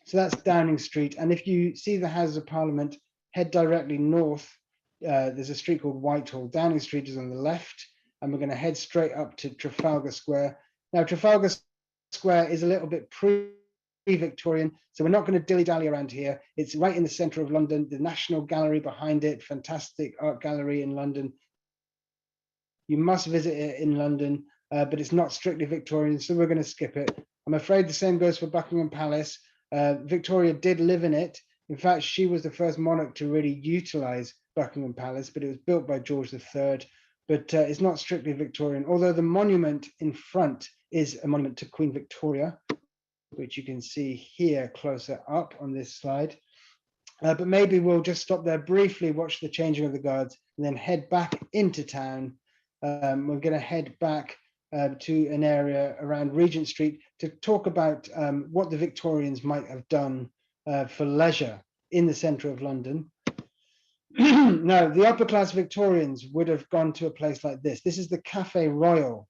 So that's Downing Street, and if you see the Houses of Parliament, head directly north. There's a street called Whitehall. Downing Street is on the left, and we're going to head straight up to Trafalgar Square. Now, Trafalgar Square is a little bit pre-Victorian, so we're not going to dilly-dally around here. It's right in the centre of London, the National Gallery behind it, fantastic art gallery in London. You must visit it in London, but it's not strictly Victorian, so we're going to skip it. I'm afraid the same goes for Buckingham Palace. Victoria did live in it. In fact, she was the first monarch to really utilise Buckingham Palace, but it was built by George III. But it's not strictly Victorian, although the monument in front is a monument to Queen Victoria, which you can see here closer up on this slide. But maybe we'll just stop there briefly, watch the changing of the guards, and then head back into town. We're going to head back to an area around Regent Street to talk about what the Victorians might have done for leisure in the centre of London. Now, the upper class Victorians would have gone to a place like this. This is the Café Royal.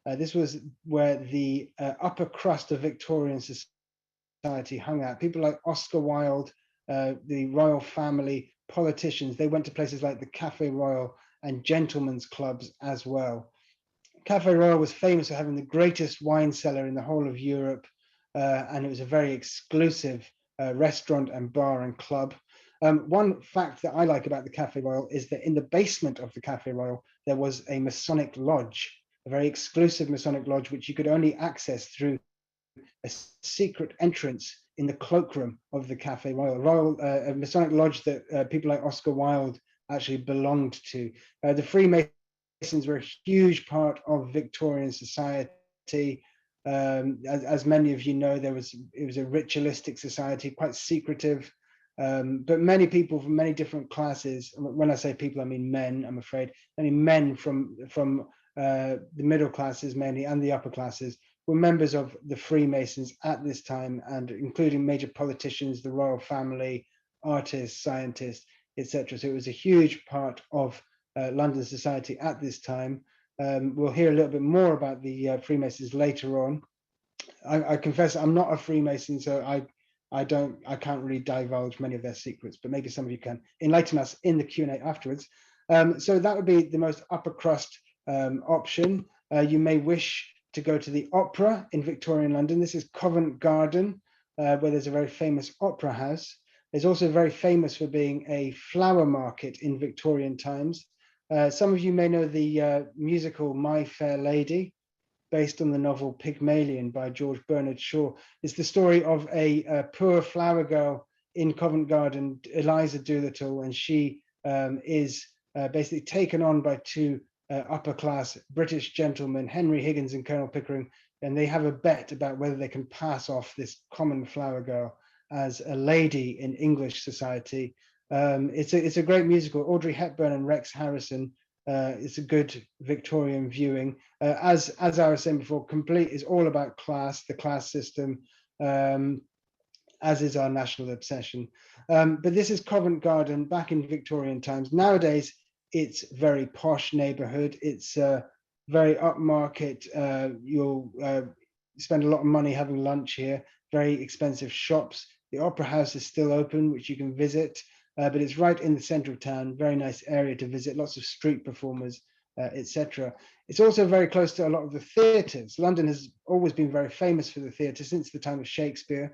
This was where the upper crust of Victorian society hung out. People like Oscar Wilde, the royal family, politicians, they went to places like the Café Royal and gentlemen's clubs as well. Café Royal was famous for having the greatest wine cellar in the whole of Europe, and it was a very exclusive restaurant and bar and club. One fact that I like about the Café Royal is that in the basement of the Café Royal, there was a Masonic lodge, a very exclusive Masonic lodge, which you could only access through a secret entrance in the cloakroom of the Café Royal, a Masonic lodge that people like Oscar Wilde actually belonged to. The Freemasons were a huge part of Victorian society. As many of you know, it was a ritualistic society, quite secretive. But many people from many different classes, when I say people, I mean men, I'm afraid, many men from the middle classes mainly and the upper classes were members of the Freemasons at this time, and including major politicians, the royal family, artists, scientists, etc. So it was a huge part of London society at this time. We'll hear a little bit more about the Freemasons later on. I confess I'm not a Freemason, so I can't really divulge many of their secrets, but maybe some of you can enlighten us in the Q&A afterwards. So that would be the most upper crust option. You may wish to go to the opera in Victorian London. This is Covent Garden, where there's a very famous opera house. It's also very famous for being a flower market in Victorian times. Some of you may know the musical My Fair Lady, based on the novel Pygmalion by George Bernard Shaw. It's the story of a poor flower girl in Covent Garden, Eliza Doolittle, and she is basically taken on by two upper class British gentlemen, Henry Higgins and Colonel Pickering, and they have a bet about whether they can pass off this common flower girl as a lady in English society. It's a great musical. Audrey Hepburn and Rex Harrison. It's a good Victorian viewing. As I was saying before, Complete is all about class, the class system, as is our national obsession. But this is Covent Garden back in Victorian times. Nowadays, it's very posh neighborhood. It's very upmarket. You'll spend a lot of money having lunch here. Very expensive shops. The Opera House is still open, which you can visit. But it's right in the center of town, very nice area to visit, lots of street performers, etc. It's also very close to a lot of the theatres. London has always been very famous for the theatre since the time of Shakespeare.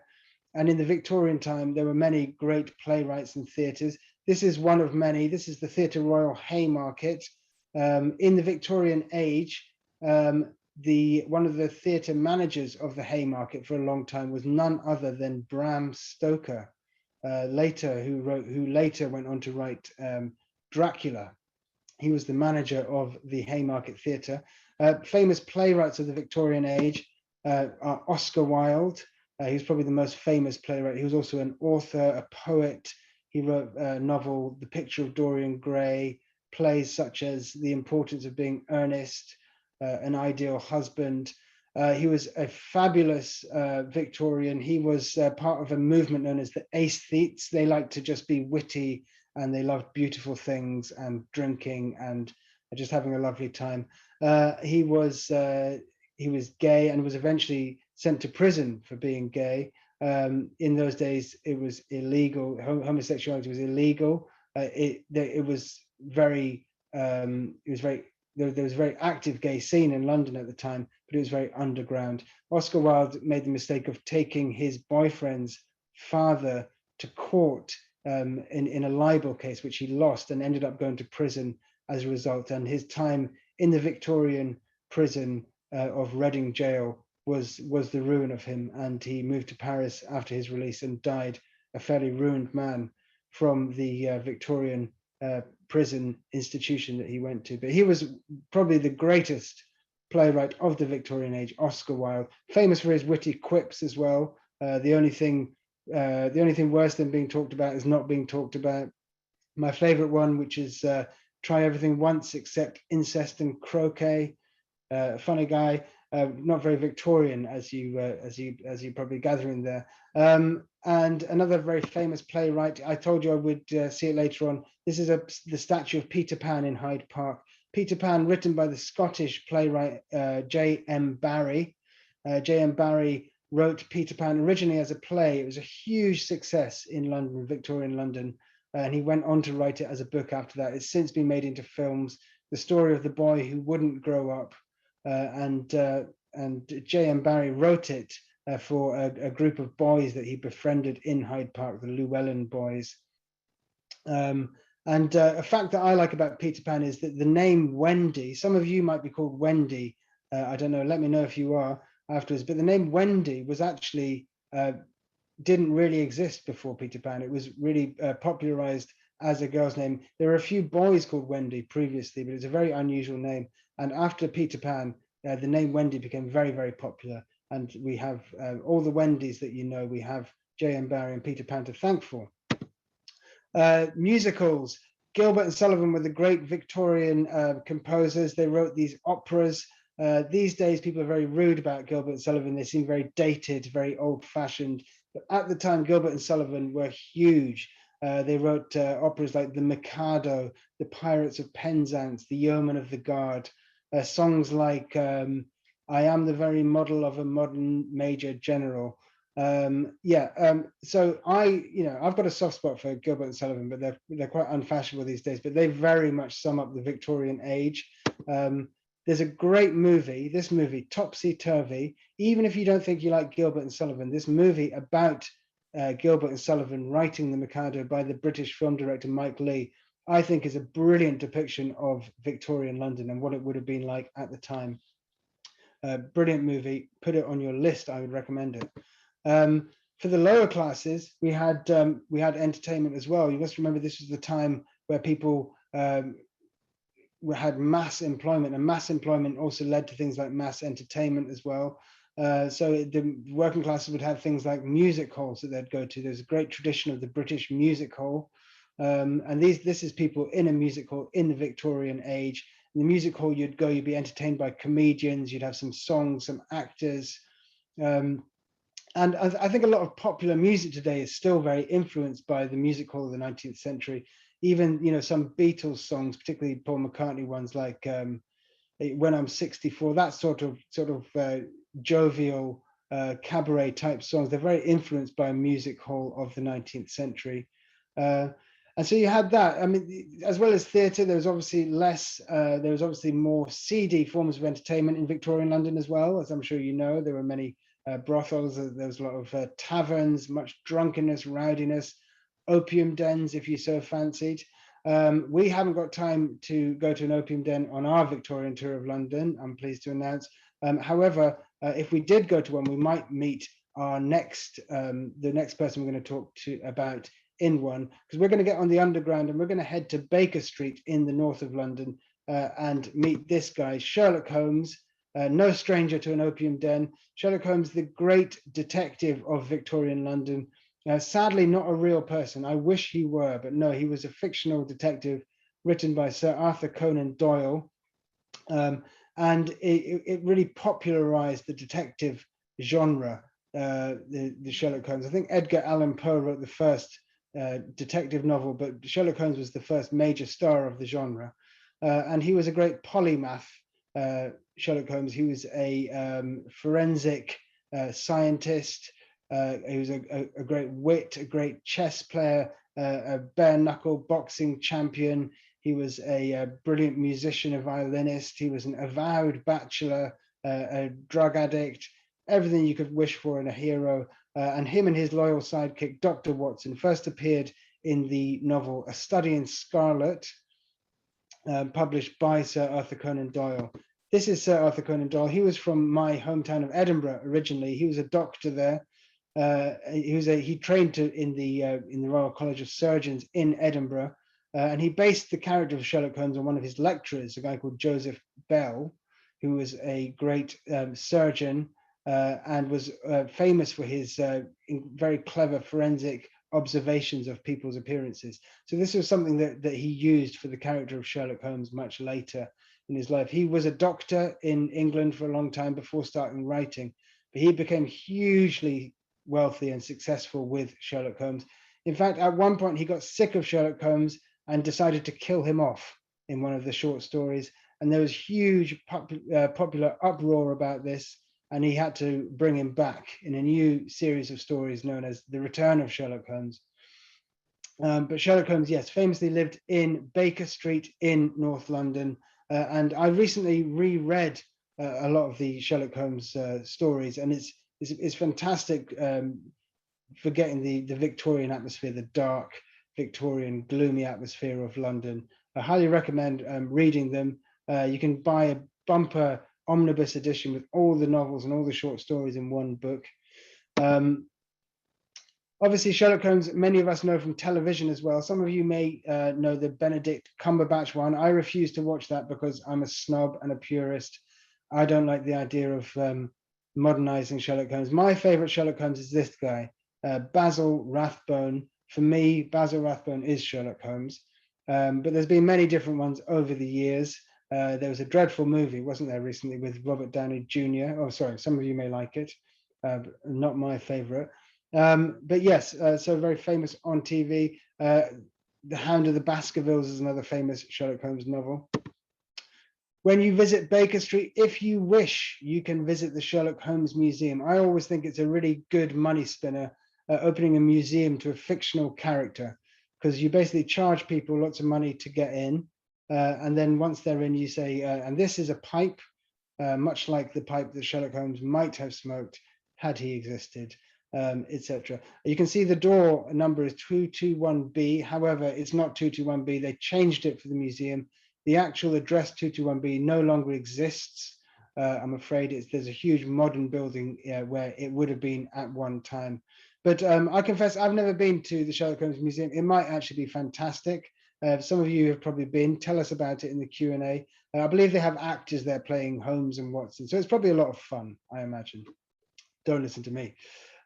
And in the Victorian time, there were many great playwrights and theatres. This is one of many. This is the Theatre Royal Haymarket. In the Victorian age, one of the theatre managers of the Haymarket for a long time was none other than Bram Stoker. Who later went on to write Dracula. He was the manager of the Haymarket Theatre. Famous playwrights of the Victorian age are Oscar Wilde. He was probably the most famous playwright. He was also an author, a poet. He wrote a novel, The Picture of Dorian Gray, plays such as The Importance of Being Earnest, An Ideal Husband. He was a fabulous Victorian. He was part of a movement known as the aesthetes. They liked to just be witty, and they loved beautiful things and drinking and just having a lovely time. He was gay and was eventually sent to prison for being gay. In those days, it was illegal. Homosexuality was illegal. There was a very active gay scene in London at the time, but it was very underground. Oscar Wilde made the mistake of taking his boyfriend's father to court in a libel case, which he lost, and ended up going to prison as a result. And his time in the Victorian prison of Reading Jail was the ruin of him. And he moved to Paris after his release and died a fairly ruined man from the Victorian prison institution that he went to. But he was probably the greatest playwright of the Victorian age, Oscar Wilde, famous for his witty quips as well. The only thing worse than being talked about is not being talked about. My favorite one, which is try everything once except incest and croquet. Funny guy, not very Victorian, as you probably gathering there. And another very famous playwright, I told you I would see it later on. This is the statue of Peter Pan in Hyde Park. Peter Pan, written by the Scottish playwright J.M. Barrie. J.M. Barrie wrote Peter Pan originally as a play. It was a huge success in London, Victorian London, and he went on to write it as a book after that. It's since been made into films. The story of the boy who wouldn't grow up, and J.M. Barrie wrote it for a group of boys that he befriended in Hyde Park, the Llewellyn boys. A fact that I like about Peter Pan is that the name Wendy, some of you might be called Wendy, I don't know, let me know if you are afterwards, but the name Wendy was actually, didn't really exist before Peter Pan. It was really popularized as a girl's name. There were a few boys called Wendy previously, but it's a very unusual name. And after Peter Pan, the name Wendy became very, very popular. And we have all the Wendys that you know, we have J.M. Barrie and Peter Pan to thank for. Musicals. Gilbert and Sullivan were the great Victorian composers. They wrote these operas. These days, people are very rude about Gilbert and Sullivan. They seem very dated, very old-fashioned. But at the time, Gilbert and Sullivan were huge. They wrote operas like The Mikado, The Pirates of Penzance, The Yeoman of the Guard, songs like I am the very model of a modern major general. So I've got a soft spot for Gilbert and Sullivan, but they're quite unfashionable these days, but they very much sum up the Victorian age. There's a great movie, this movie, Topsy Turvy. Even if you don't think you like Gilbert and Sullivan, this movie about Gilbert and Sullivan writing The Mikado by the British film director Mike Leigh, I think is a brilliant depiction of Victorian London and what it would have been like at the time. Brilliant movie. Put it on your list. I would recommend it. For the lower classes, we had entertainment as well. You must remember this was the time where people had mass employment, and mass employment also led to things like mass entertainment as well. So the working classes would have things like music halls that they'd go to. There's a great tradition of the British music hall, and this is people in a music hall in the Victorian age. In the music hall you'd go, you'd be entertained by comedians, you'd have some songs, some actors. And I think a lot of popular music today is still very influenced by the music hall of the 19th century. Even, some Beatles songs, particularly Paul McCartney ones like When I'm 64, that sort of jovial cabaret type songs, they're very influenced by music hall of the 19th century. And so you had that. I mean, as well as theatre, there was obviously more seedy forms of entertainment in Victorian London as well. As I'm sure you know, there were many brothels, there was a lot of taverns, much drunkenness, rowdiness, opium dens, if you so fancied. We haven't got time to go to an opium den on our Victorian tour of London, I'm pleased to announce. However, if we did go to one, we might meet our the next person we're going to talk to about in one, because we're going to get on the underground and we're going to head to Baker Street in the north of London and meet this guy, Sherlock Holmes, no stranger to an opium den. Sherlock Holmes, the great detective of Victorian London. Sadly, not a real person. I wish he were, but no, he was a fictional detective written by Sir Arthur Conan Doyle. And it really popularized the detective genre, the Sherlock Holmes. I think Edgar Allan Poe wrote the first detective novel, but Sherlock Holmes was the first major star of the genre. And he was a great polymath, Sherlock Holmes. He was a forensic scientist. He was a great wit, a great chess player, a bare knuckle boxing champion. He was a brilliant musician, a violinist. He was an avowed bachelor, a drug addict, everything you could wish for in a hero. And him and his loyal sidekick, Dr. Watson, first appeared in the novel A Study in Scarlet, published by Sir Arthur Conan Doyle. This is Sir Arthur Conan Doyle. He was from my hometown of Edinburgh originally. He was a doctor there. He trained in the Royal College of Surgeons in Edinburgh, and he based the character of Sherlock Holmes on one of his lecturers, a guy called Joseph Bell, who was a great surgeon and was famous for his very clever forensic observations of people's appearances. So this was something that he used for the character of Sherlock Holmes much later in his life. He was a doctor in England for a long time before starting writing, but he became hugely wealthy and successful with Sherlock Holmes. In fact, at one point he got sick of Sherlock Holmes and decided to kill him off in one of the short stories. And there was huge popular uproar about this, and he had to bring him back in a new series of stories known as The Return of Sherlock Holmes. But Sherlock Holmes, yes, famously lived in Baker Street in North London. And I recently reread a lot of the Sherlock Holmes stories, and it's fantastic for getting the Victorian atmosphere, the dark Victorian gloomy atmosphere of London. I highly recommend reading them. You can buy a bumper omnibus edition with all the novels and all the short stories in one book. Obviously, Sherlock Holmes, many of us know from television as well. Some of you may know the Benedict Cumberbatch one. I refuse to watch that because I'm a snob and a purist. I don't like the idea of modernizing Sherlock Holmes. My favorite Sherlock Holmes is this guy, Basil Rathbone. For me, Basil Rathbone is Sherlock Holmes. But there's been many different ones over the years. There was a dreadful movie, wasn't there, recently with Robert Downey Jr. Oh, sorry, some of you may like it, but not my favorite. But yes, so very famous on TV. The Hound of the Baskervilles is another famous Sherlock Holmes novel. When you visit Baker Street, if you wish, you can visit the Sherlock Holmes Museum. I always think it's a really good money spinner, opening a museum to a fictional character, because you basically charge people lots of money to get in. And then once they're in, you say, and this is a pipe, much like the pipe that Sherlock Holmes might have smoked had he existed, etc. You can see the door number is 221B. However, it's not 221B. They changed it for the museum. The actual address 221B no longer exists. I'm afraid there's a huge modern building where it would have been at one time. But I confess, I've never been to the Sherlock Holmes Museum. It might actually be fantastic. Some of you have probably been. Tell us about it in the Q&A. I believe they have actors there playing Holmes and Watson. So it's probably a lot of fun, I imagine. Don't listen to me.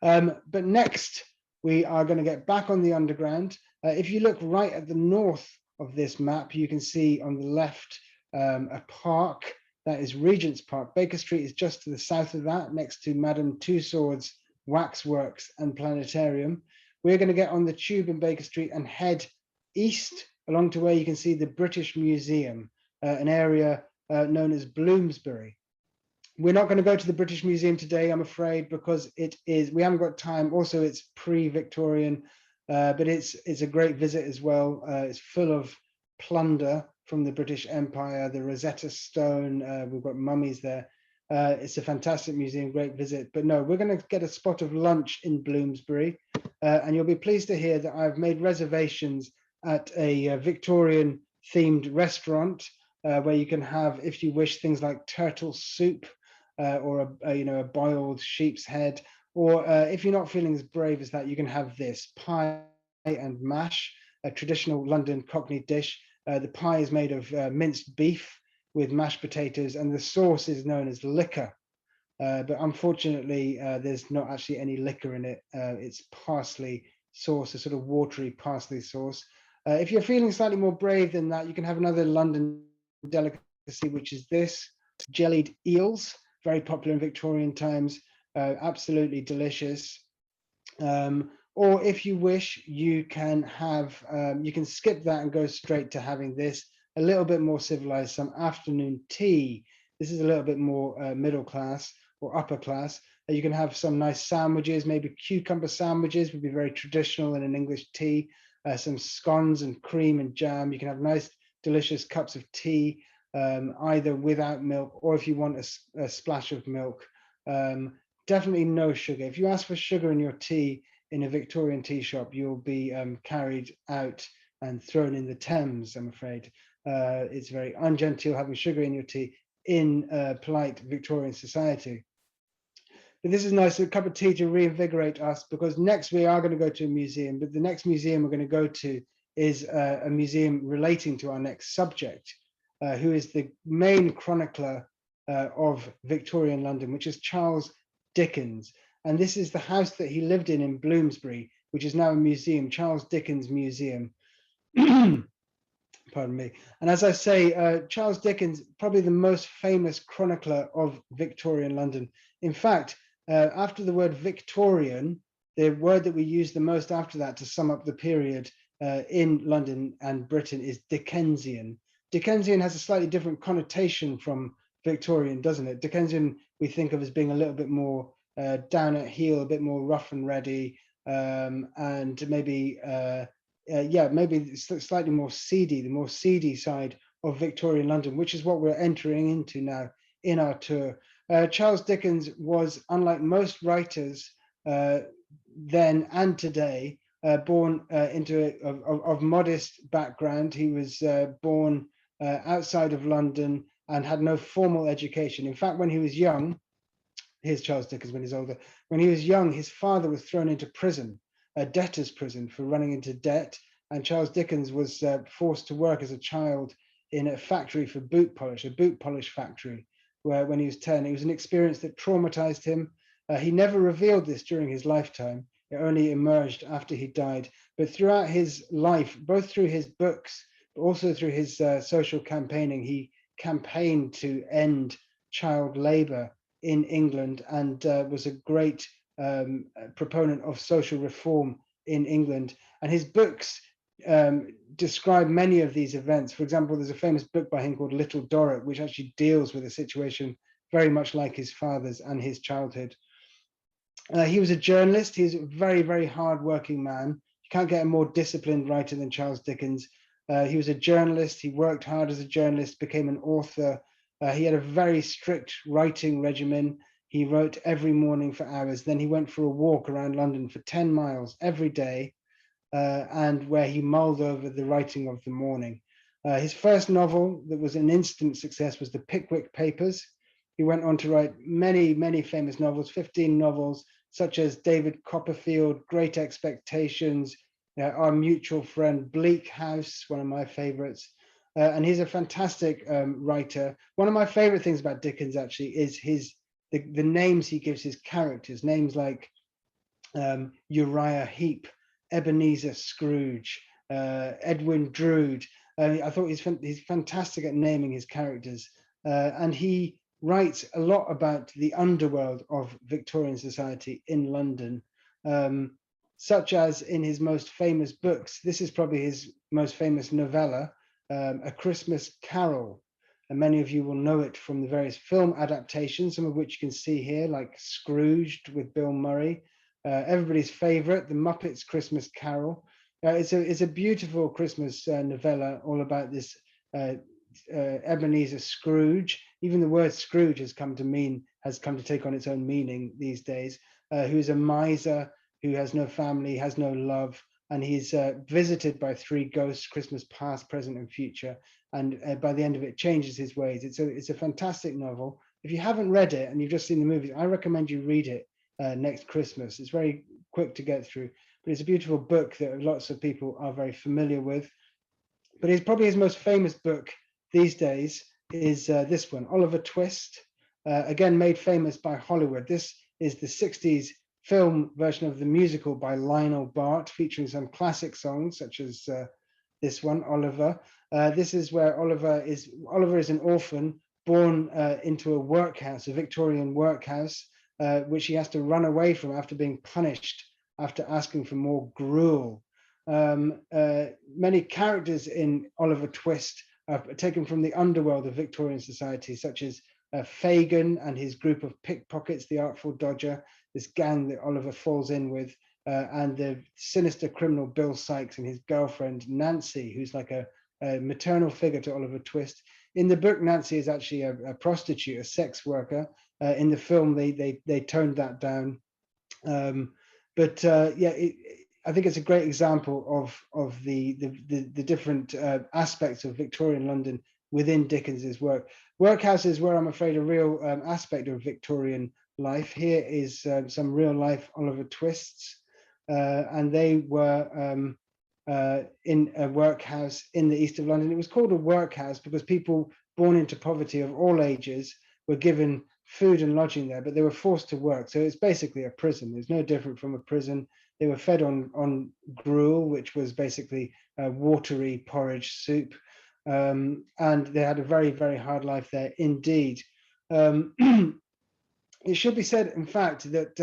But next, we are going to get back on the underground. If you look right at the north of this map, you can see on the left a park. That is Regent's Park. Baker Street is just to the south of that, next to Madame Tussauds Waxworks and Planetarium. We're going to get on the tube in Baker Street and head east along to where you can see the British Museum, an area known as Bloomsbury. We're not going to go to the British Museum today, I'm afraid, because we haven't got time. Also, it's pre-Victorian, but it's a great visit as well. It's full of plunder from the British Empire, the Rosetta Stone, we've got mummies there. It's a fantastic museum, great visit. But no, we're going to get a spot of lunch in Bloomsbury, and you'll be pleased to hear that I've made reservations at a Victorian themed restaurant where you can have, if you wish, things like turtle soup or a boiled sheep's head, or if you're not feeling as brave as that, you can have this pie and mash, a traditional London Cockney dish. The pie is made of minced beef with mashed potatoes, and the sauce is known as liquor. But unfortunately, there's not actually any liquor in it. It's parsley sauce, a sort of watery parsley sauce. If you're feeling slightly more brave than that, you can have another London delicacy, which is this, jellied eels, very popular in Victorian times, absolutely delicious. Or if you wish, you can skip that and go straight to having this, a little bit more civilized, some afternoon tea. This is a little bit more middle class or upper class. You can have some nice sandwiches, maybe cucumber sandwiches would be very traditional in an English tea, some scones and cream and jam. You can have nice, delicious cups of tea, either without milk, or if you want a splash of milk. Definitely no sugar. If you ask for sugar in your tea in a Victorian tea shop, you'll be carried out and thrown in the Thames, I'm afraid. It's very ungenteel having sugar in your tea in polite Victorian society. But this is nice, a cup of tea to reinvigorate us, because next we are going to go to a museum, but the next museum we're going to go to is a museum relating to our next subject, who is the main chronicler of Victorian London, which is Charles Dickens. And this is the house that he lived in Bloomsbury, which is now a museum, Charles Dickens Museum. Pardon me. And as I say, Charles Dickens, probably the most famous chronicler of Victorian London. In fact, after the word Victorian, the word that we use the most after that to sum up the period in London and Britain is Dickensian. Dickensian has a slightly different connotation from Victorian, doesn't it? Dickensian we think of as being a little bit more down at heel, a bit more rough and ready, and maybe maybe slightly more seedy, the more seedy side of Victorian London, which is what we're entering into now in our tour. Charles Dickens was, unlike most writers then and today, born of modest background. He was born outside of London and had no formal education. In fact, when he was young, here's Charles Dickens when he's older, when he was young, his father was thrown into prison, a debtor's prison, for running into debt. And Charles Dickens was forced to work as a child in a factory for boot polish, a boot polish factory, where when he was 10, it was an experience that traumatized him. He never revealed this during his lifetime. It only emerged after he died. But throughout his life, both through his books, but also through his social campaigning, he campaigned to end child labor in England and was a great proponent of social reform in England. And his books describe many of these events. For example, there's a famous book by him called Little Dorrit, which actually deals with a situation very much like his father's and his childhood. He was a journalist. He's a very, very hard-working man. You can't get a more disciplined writer than Charles Dickens. He was a journalist. He worked hard as a journalist, became an author. He had a very strict writing regimen. He wrote every morning for hours. Then he went for a walk around London for 10 miles every day, and where he mulled over the writing of the morning. His first novel that was an instant success was The Pickwick Papers. He went on to write many, many famous novels, 15 novels, such as David Copperfield, Great Expectations, Our Mutual Friend, Bleak House, one of my favorites. And he's a fantastic writer. One of my favorite things about Dickens actually is the names he gives his characters, names like Uriah Heep, Ebenezer Scrooge, Edwin Drood. I thought he's fantastic at naming his characters. And he writes a lot about the underworld of Victorian society in London, such as in his most famous books. This is probably his most famous novella, A Christmas Carol. And many of you will know it from the various film adaptations, some of which you can see here, like Scrooged with Bill Murray. Everybody's favorite, The Muppets Christmas Carol. It's a beautiful Christmas novella all about this Ebenezer Scrooge. Even the word Scrooge has come to take on its own meaning these days. Who is a miser, who has no family, has no love, and he's visited by three ghosts, Christmas past, present, and future. And by the end of it, changes his ways. It's a fantastic novel. If you haven't read it and you've just seen the movies, I recommend you read it next Christmas. It's very quick to get through, but it's a beautiful book that lots of people are very familiar with. But it's probably his most famous book these days is this one, Oliver Twist, again made famous by Hollywood. This is the 60s film version of the musical by Lionel Bart, featuring some classic songs such as this one, Oliver. This is where Oliver is an orphan born into a workhouse, a Victorian workhouse, which he has to run away from after being punished after asking for more gruel. Many characters in Oliver Twist are taken from the underworld of Victorian society, such as Fagin and his group of pickpockets, the Artful Dodger, this gang that Oliver falls in with, and the sinister criminal Bill Sikes and his girlfriend Nancy, who's like a maternal figure to Oliver Twist. In the book, Nancy is actually a prostitute, a sex worker. In the film, they toned that down. I think it's a great example of the different aspects of Victorian London within Dickens's work. Workhouses were, I'm afraid, a real aspect of Victorian life. Here is some real life Oliver Twists, and they were in a workhouse in the east of London. It was called a workhouse because people born into poverty of all ages were given food and lodging there, but they were forced to work. So it's basically a prison. It's no different from a prison. They were fed on gruel, which was basically watery porridge soup. And they had a very, very hard life there indeed. It should be said, in fact, that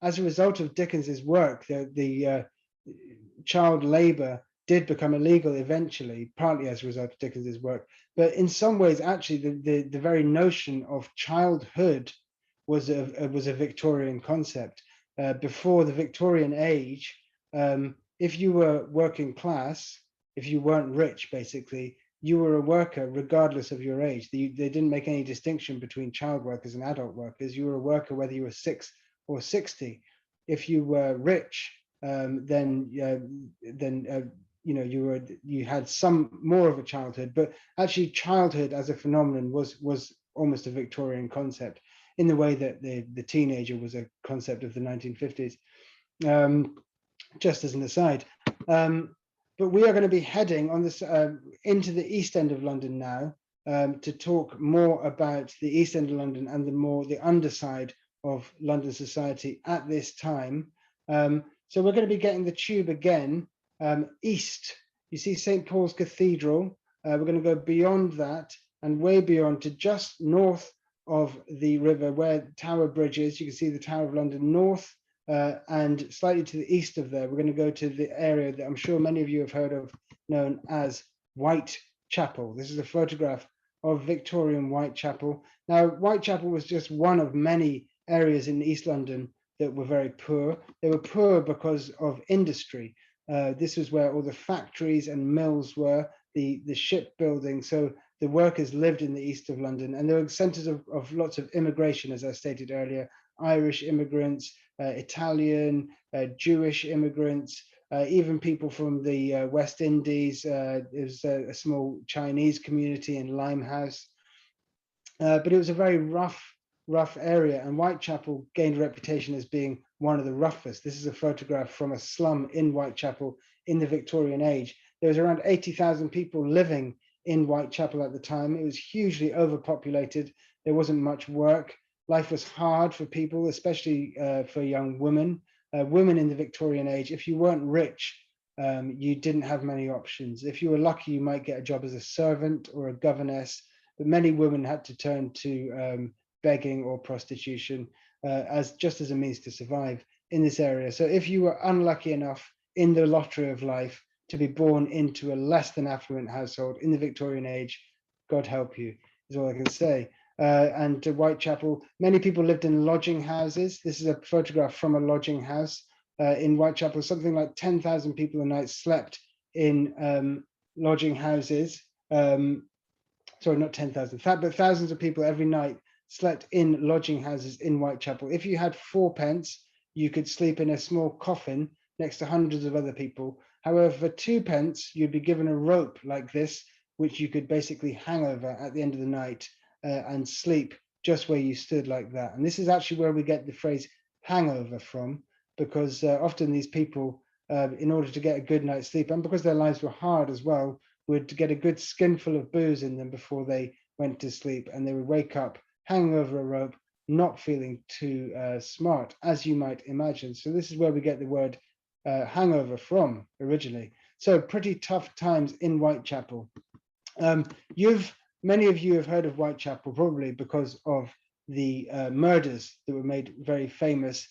as a result of Dickens's work, the child labor did become illegal eventually, partly as a result of Dickens's work. But in some ways, actually, the very notion of childhood was a Victorian concept. Before the Victorian age, if you were working class, if you weren't rich, basically, you were a worker regardless of your age. They didn't make any distinction between child workers and adult workers. You were a worker whether you were 6 or 60. If you were rich, then you had some more of a childhood. But actually, childhood as a phenomenon was almost a Victorian concept, in the way that the teenager was a concept of the 1950s, just as an aside. But we are going to be heading on this into the East End of London now to talk more about the East End of London and the underside of London society at this time. So we're going to be getting the tube again east. You see St. Paul's Cathedral. We're going to go beyond that and way beyond to just north of the river where Tower Bridge is. You can see the Tower of London north, and slightly to the east of there, we're going to go to the area that I'm sure many of you have heard of, known as Whitechapel. This is a photograph of Victorian Whitechapel. Now, Whitechapel was just one of many areas in East London that were very poor. They were poor because of industry. This was where all the factories and mills were, the shipbuilding. So the workers lived in the east of London, and there were centres of lots of immigration, as I stated earlier, Irish immigrants, Italian, Jewish immigrants, even people from the West Indies. There's a small Chinese community in Limehouse. But it was a very rough area, and Whitechapel gained a reputation as being one of the roughest. This is a photograph from a slum in Whitechapel in the Victorian age. There was around 80,000 people living in Whitechapel at the time. It was hugely overpopulated. There wasn't much work. Life was hard for people, especially for young women. Women in the Victorian age, if you weren't rich, you didn't have many options. If you were lucky, you might get a job as a servant or a governess, but many women had to turn to begging or prostitution as a means to survive in this area. So if you were unlucky enough in the lottery of life to be born into a less than affluent household in the Victorian age, God help you, is all I can say. And Whitechapel, many people lived in lodging houses. This is a photograph from a lodging house in Whitechapel. Something like 10,000 people a night slept in lodging houses. Sorry, not 10,000, but thousands of people every night slept in lodging houses in Whitechapel. If you had 4p, you could sleep in a small coffin next to hundreds of other people. However, for 2p, you'd be given a rope like this, which you could basically hang over at the end of the night and sleep just where you stood like that. And this is actually where we get the phrase hangover from, because often these people, in order to get a good night's sleep, and because their lives were hard as well, would get a good skinful of booze in them before they went to sleep, and they would wake up hanging over a rope, not feeling too smart, as you might imagine. So this is where we get the word hangover from originally. So pretty tough times in Whitechapel. Many of you have heard of Whitechapel probably because of the murders that were made very famous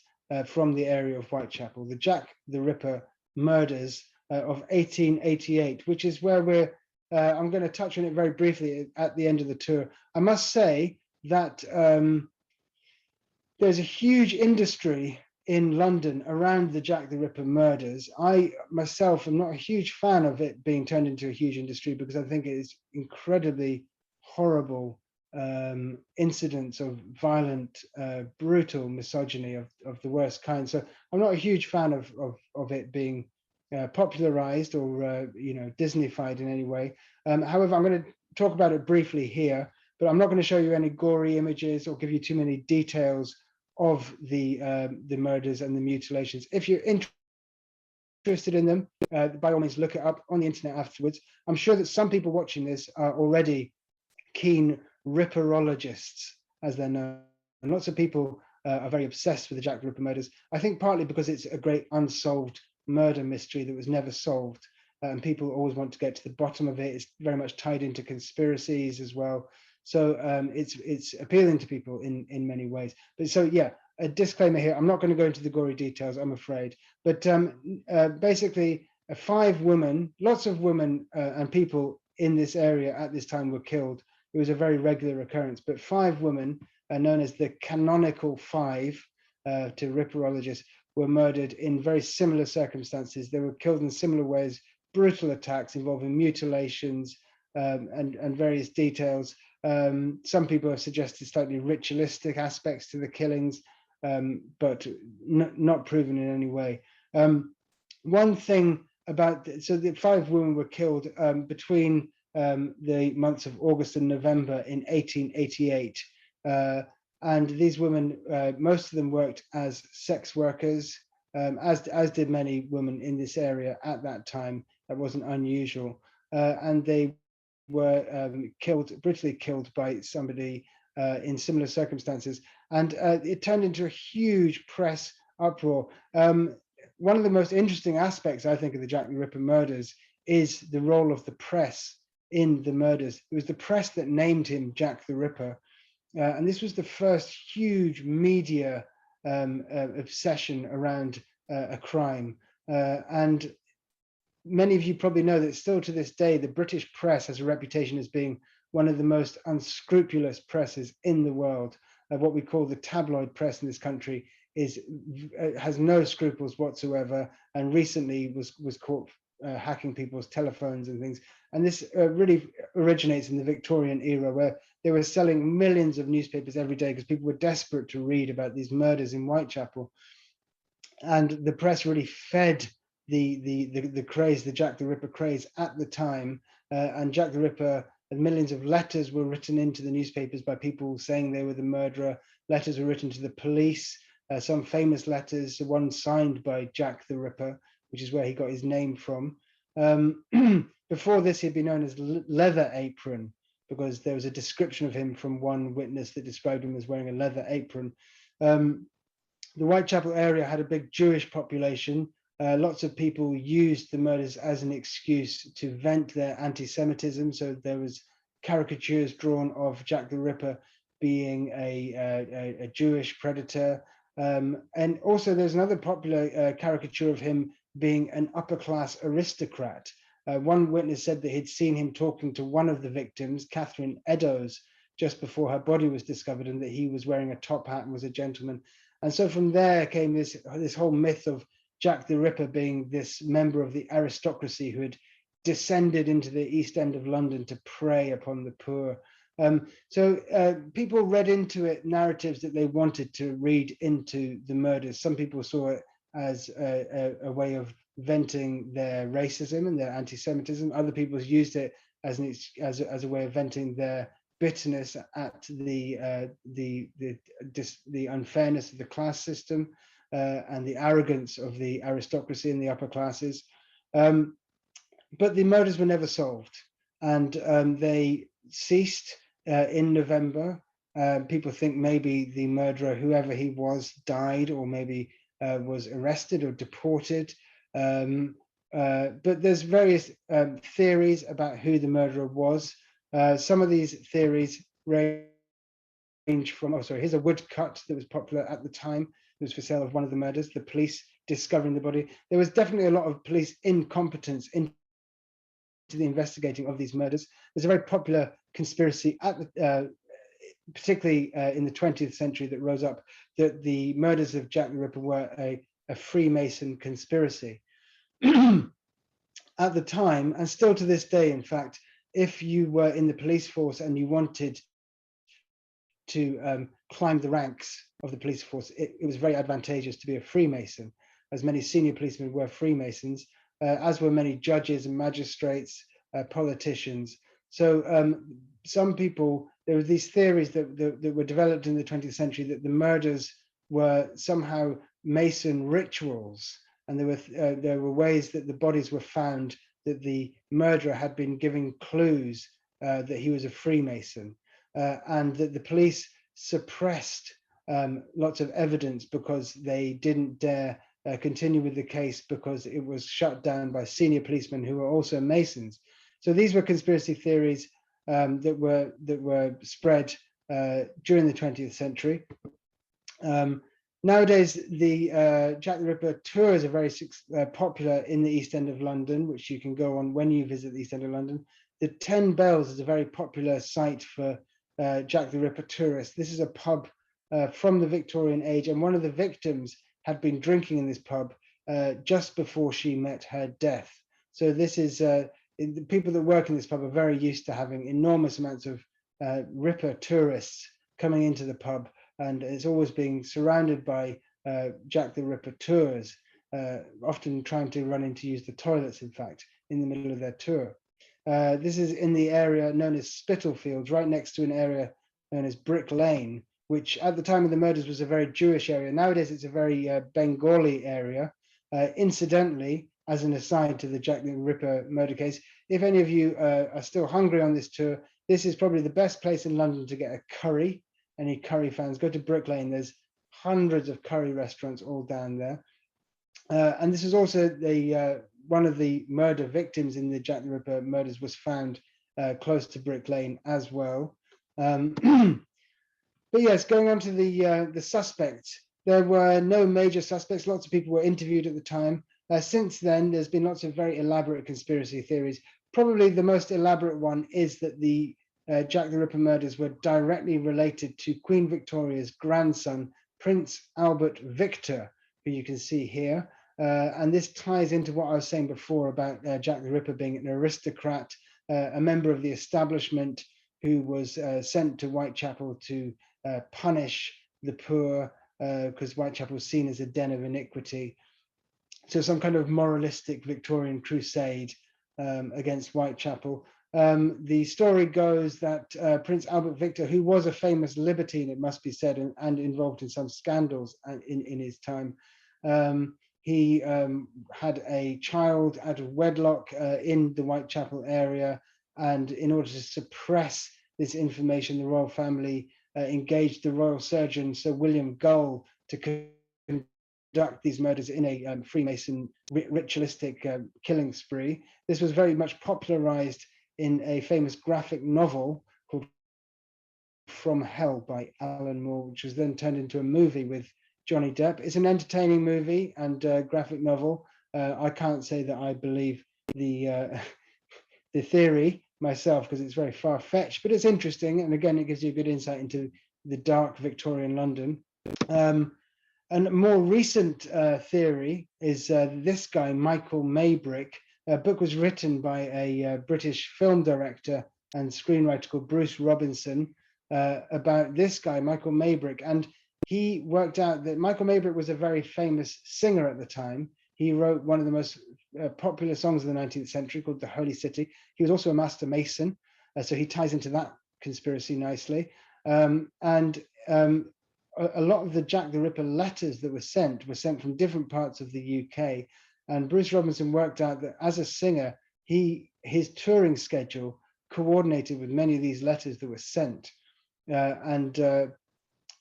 from the area of Whitechapel, the Jack the Ripper murders of 1888, which is where I'm going to touch on it very briefly at the end of the tour. I must say that there's a huge industry in London around the Jack the Ripper murders. I myself am not a huge fan of it being turned into a huge industry, because I think it is incredibly horrible incidents of violent, brutal misogyny of the worst kind. So I'm not a huge fan of it being popularized or Disneyfied in any way. However, I'm going to talk about it briefly here, but I'm not going to show you any gory images or give you too many details of the murders and the mutilations. If you're interested in them, by all means look it up on the internet afterwards. I'm sure that some people watching this are already keen ripperologists, as they're known, and lots of people are very obsessed with the Jack the Ripper murders. I think partly because it's a great unsolved murder mystery that was never solved, and people always want to get to the bottom of it. It's very much tied into conspiracies as well. So it's appealing to people in many ways. But so yeah, a disclaimer here, I'm not going to go into the gory details, I'm afraid. But basically 5 women, lots of women and people in this area at this time were killed. It was a very regular occurrence, but 5 women, known as the canonical 5 to ripperologists, were murdered in very similar circumstances. They were killed in similar ways, brutal attacks involving mutilations and various details. Some people have suggested slightly ritualistic aspects to the killings, but not proven in any way. One thing about, so the 5 women were killed between the months of August and November in 1888. And these women, most of them worked as sex workers, as did many women in this area at that time. That wasn't unusual. And they were brutally killed by somebody in similar circumstances. And it turned into a huge press uproar. One of the most interesting aspects, I think, of the Jack the Ripper murders is the role of the press in the murders. It was the press that named him Jack the Ripper. And this was the first huge media obsession around a crime. And many of you probably know that still to this day, the British press has a reputation as being one of the most unscrupulous presses in the world. What we call the tabloid press in this country has no scruples whatsoever, and recently was caught hacking people's telephones and things. And this really originates in the Victorian era, where they were selling millions of newspapers every day because people were desperate to read about these murders in Whitechapel. And the press really fed the craze, the Jack the Ripper craze at the time. And Jack the Ripper, and millions of letters were written into the newspapers by people saying they were the murderer. Letters were written to the police, some famous letters, one signed by Jack the Ripper, which is where he got his name from. Before this, he'd been known as Leather Apron, because there was a description of him from one witness that described him as wearing a leather apron. The Whitechapel area had a big Jewish population. Lots of people used the murders as an excuse to vent their anti-Semitism. So there was caricatures drawn of Jack the Ripper being a Jewish predator. And also there's another popular caricature of him being an upper-class aristocrat. One witness said that he'd seen him talking to one of the victims, Catherine Eddowes, just before her body was discovered, and that he was wearing a top hat and was a gentleman. And so from there came this whole myth of Jack the Ripper being this member of the aristocracy who had descended into the East End of London to prey upon the poor. So people read into it narratives that they wanted to read into the murders. Some people saw it as a way of venting their racism and their anti-Semitism. Other people used it as a way of venting their bitterness at the unfairness of the class system and the arrogance of the aristocracy and the upper classes. But the murders were never solved, and they ceased in November. People think maybe the murderer, whoever he was, died, or maybe was arrested or deported. But there's various theories about who the murderer was. Some of these theories range from, here's a woodcut that was popular at the time. It was for sale of one of the murders, the police discovering the body. There was definitely a lot of police incompetence into the investigating of these murders. There's a very popular conspiracy at the, particularly in the 20th century, that rose up, that the murders of Jack the Ripper were a Freemason conspiracy. At the time, and still to this day, in fact, if you were in the police force and you wanted to climb the ranks of the police force, it was very advantageous to be a Freemason, as many senior policemen were Freemasons, as were many judges and magistrates, politicians. So some people, there were these theories that were developed in the 20th century that the murders were somehow Mason rituals, and there were ways that the bodies were found that the murderer had been giving clues that he was a Freemason, and that the police suppressed lots of evidence because they didn't dare continue with the case because it was shut down by senior policemen who were also Masons. So these were conspiracy theories that were spread during the 20th century. Nowadays, the Jack the Ripper tours are very popular in the East End of London, which you can go on when you visit the East End of London. The 10 Bells is a very popular site for Jack the Ripper tourists. This is a pub from the Victorian age, and one of the victims had been drinking in this pub just before she met her death. So this is, the people that work in this pub are very used to having enormous amounts of Ripper tourists coming into the pub, and it's always being surrounded by Jack the Ripper tours, often trying to run in to use the toilets, in fact, in the middle of their tour. This is in the area known as Spitalfields, right next to an area known as Brick Lane, which at the time of the murders was a very Jewish area. Nowadays, it's a very Bengali area. Incidentally, as an aside to the Jack the Ripper murder case, if any of you are still hungry on this tour, this is probably the best place in London to get a curry. Any curry fans, go to Brick Lane. There's hundreds of curry restaurants all down there. And this is also one of the murder victims in the Jack the Ripper murders was found close to Brick Lane as well. But yes, going on to the suspects, there were no major suspects. Lots of people were interviewed at the time. Since then, there's been lots of very elaborate conspiracy theories. Probably the most elaborate one is that the Jack the Ripper murders were directly related to Queen Victoria's grandson, Prince Albert Victor, who you can see here. And this ties into what I was saying before about Jack the Ripper being an aristocrat, a member of the establishment who was sent to Whitechapel to punish the poor, because Whitechapel was seen as a den of iniquity. So some kind of moralistic Victorian crusade against Whitechapel. The story goes that Prince Albert Victor, who was a famous libertine, it must be said, and involved in some scandals in his time, he had a child out of wedlock in the Whitechapel area, and in order to suppress this information, the royal family engaged the royal surgeon, Sir William Gull, to conduct these murders in a Freemason ritualistic killing spree. This was very much popularized in a famous graphic novel called From Hell by Alan Moore, which was then turned into a movie with Johnny Depp. It's an entertaining movie and graphic novel. I can't say that I believe the theory myself, because it's very far-fetched, but it's interesting, and again, it gives you a good insight into the dark Victorian London. And a more recent theory is this guy, Michael Maybrick. A book was written by a British film director and screenwriter called Bruce Robinson about this guy, Michael Maybrick. And he worked out that Michael Maybrick was a very famous singer at the time. He wrote one of the most popular songs of the 19th century called The Holy City. He was also a master mason, so he ties into that conspiracy nicely. A lot of the Jack the Ripper letters that were sent from different parts of the UK. And Bruce Robinson worked out that as a singer, his touring schedule coordinated with many of these letters that were sent.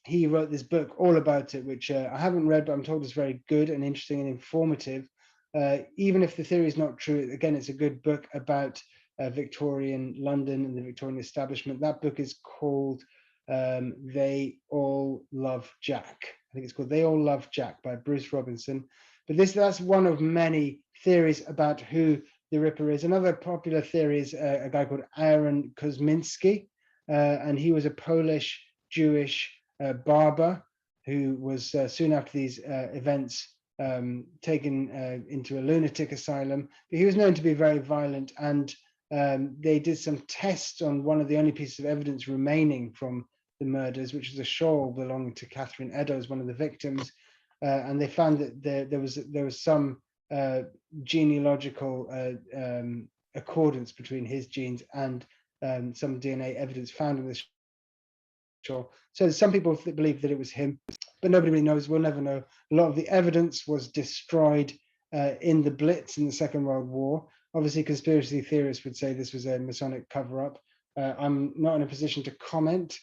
He wrote this book all about it, which I haven't read, but I'm told is very good and interesting and informative. Even if the theory is not true, again, it's a good book about Victorian London and the Victorian establishment. That book is called They All Love Jack. I think it's called They All Love Jack by Bruce Robinson. But that's one of many theories about who the Ripper is. Another popular theory is a guy called Aaron Kosminski, and he was a Polish Jewish barber who was soon after these events taken into a lunatic asylum. But he was known to be very violent, and they did some tests on one of the only pieces of evidence remaining from the murders, which was a shawl belonging to Catherine Eddowes, one of the victims, and they found that there was some genealogical accordance between his genes and some DNA evidence found in the shawl. So some people believe that it was him, but nobody really knows. We'll never know. A lot of the evidence was destroyed in the Blitz in the Second World War. Obviously, conspiracy theorists would say this was a Masonic cover-up. I'm not in a position to comment,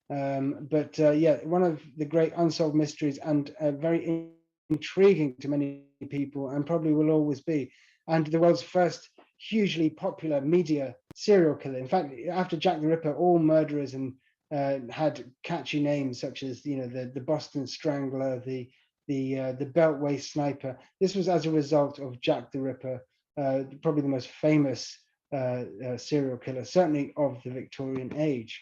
but yeah, one of the great unsolved mysteries, and very intriguing to many people, and probably will always be, and the world's first hugely popular media serial killer. In fact, after Jack the Ripper, all murderers and had catchy names such as, you know, the Boston Strangler, the Beltway Sniper. This was as a result of Jack the Ripper, probably the most famous serial killer, certainly of the Victorian age.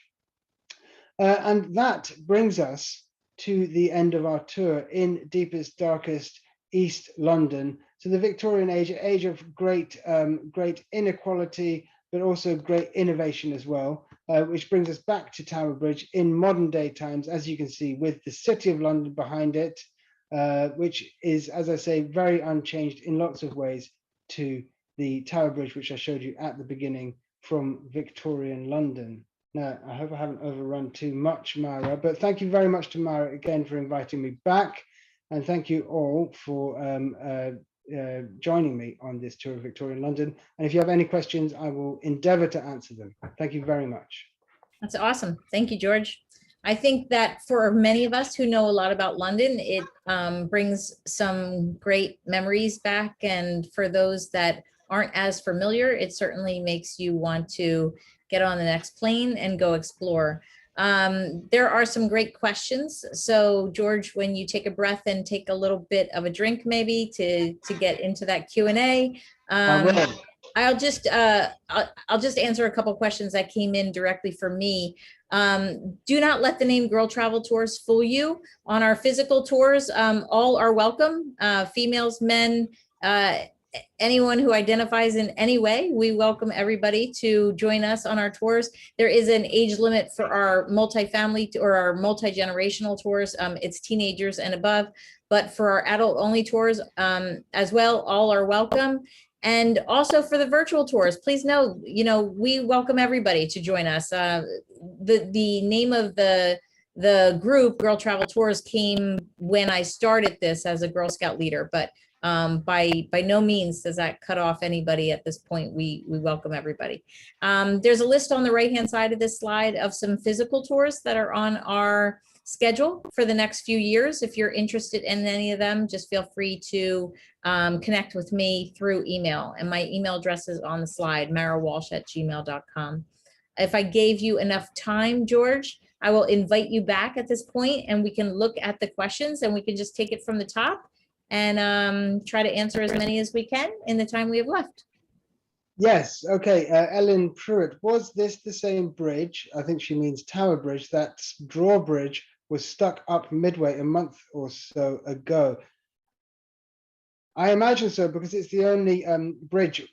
And that brings us to the end of our tour in deepest, darkest East London. So the Victorian age of great inequality, but also great innovation as well, which brings us back to Tower Bridge in modern day times, as you can see, with the City of London behind it, which is, as I say, very unchanged in lots of ways to the Tower Bridge, which I showed you at the beginning from Victorian London. Now, I hope I haven't overrun too much, Mara, but thank you very much to Mara again for inviting me back. And thank you all for joining me on this tour of Victorian London. And if you have any questions, I will endeavor to answer them. Thank you very much. That's awesome. Thank you, George. I think that for many of us who know a lot about London, it brings some great memories back. And for those that aren't as familiar, it certainly makes you want to get on the next plane and go explore. There are some great questions. So George, when you take a breath and take a little bit of a drink, maybe to get into that Q&A, I will. I'll just answer a couple questions that came in directly for me. Do not let the name Girl Travel Tours fool you. On our physical tours, all are welcome, females, men, anyone who identifies in any way. We welcome everybody to join us on our tours. There is an age limit for our multifamily or our multi-generational tours. It's teenagers and above, but for our adult only tours as well, all are welcome. And also for the virtual tours, please know, we welcome everybody to join us. The name of the group, Girl Travel Tours, came when I started this as a Girl Scout leader, but by no means does that cut off anybody at this point. We welcome everybody. There's a list on the right-hand side of this slide of some physical tours that are on our schedule for the next few years. If you're interested in any of them, just feel free to connect with me through email. And my email address is on the slide, marawalsh@gmail.com. If I gave you enough time, George, I will invite you back at this point and we can look at the questions and we can just take it from the top and try to answer as many as we can in the time we have left. Yes, okay. Ellen Pruitt, was this the same bridge? I think she means Tower Bridge. That drawbridge was stuck up midway a month or so ago. I imagine so, because it's the only bridge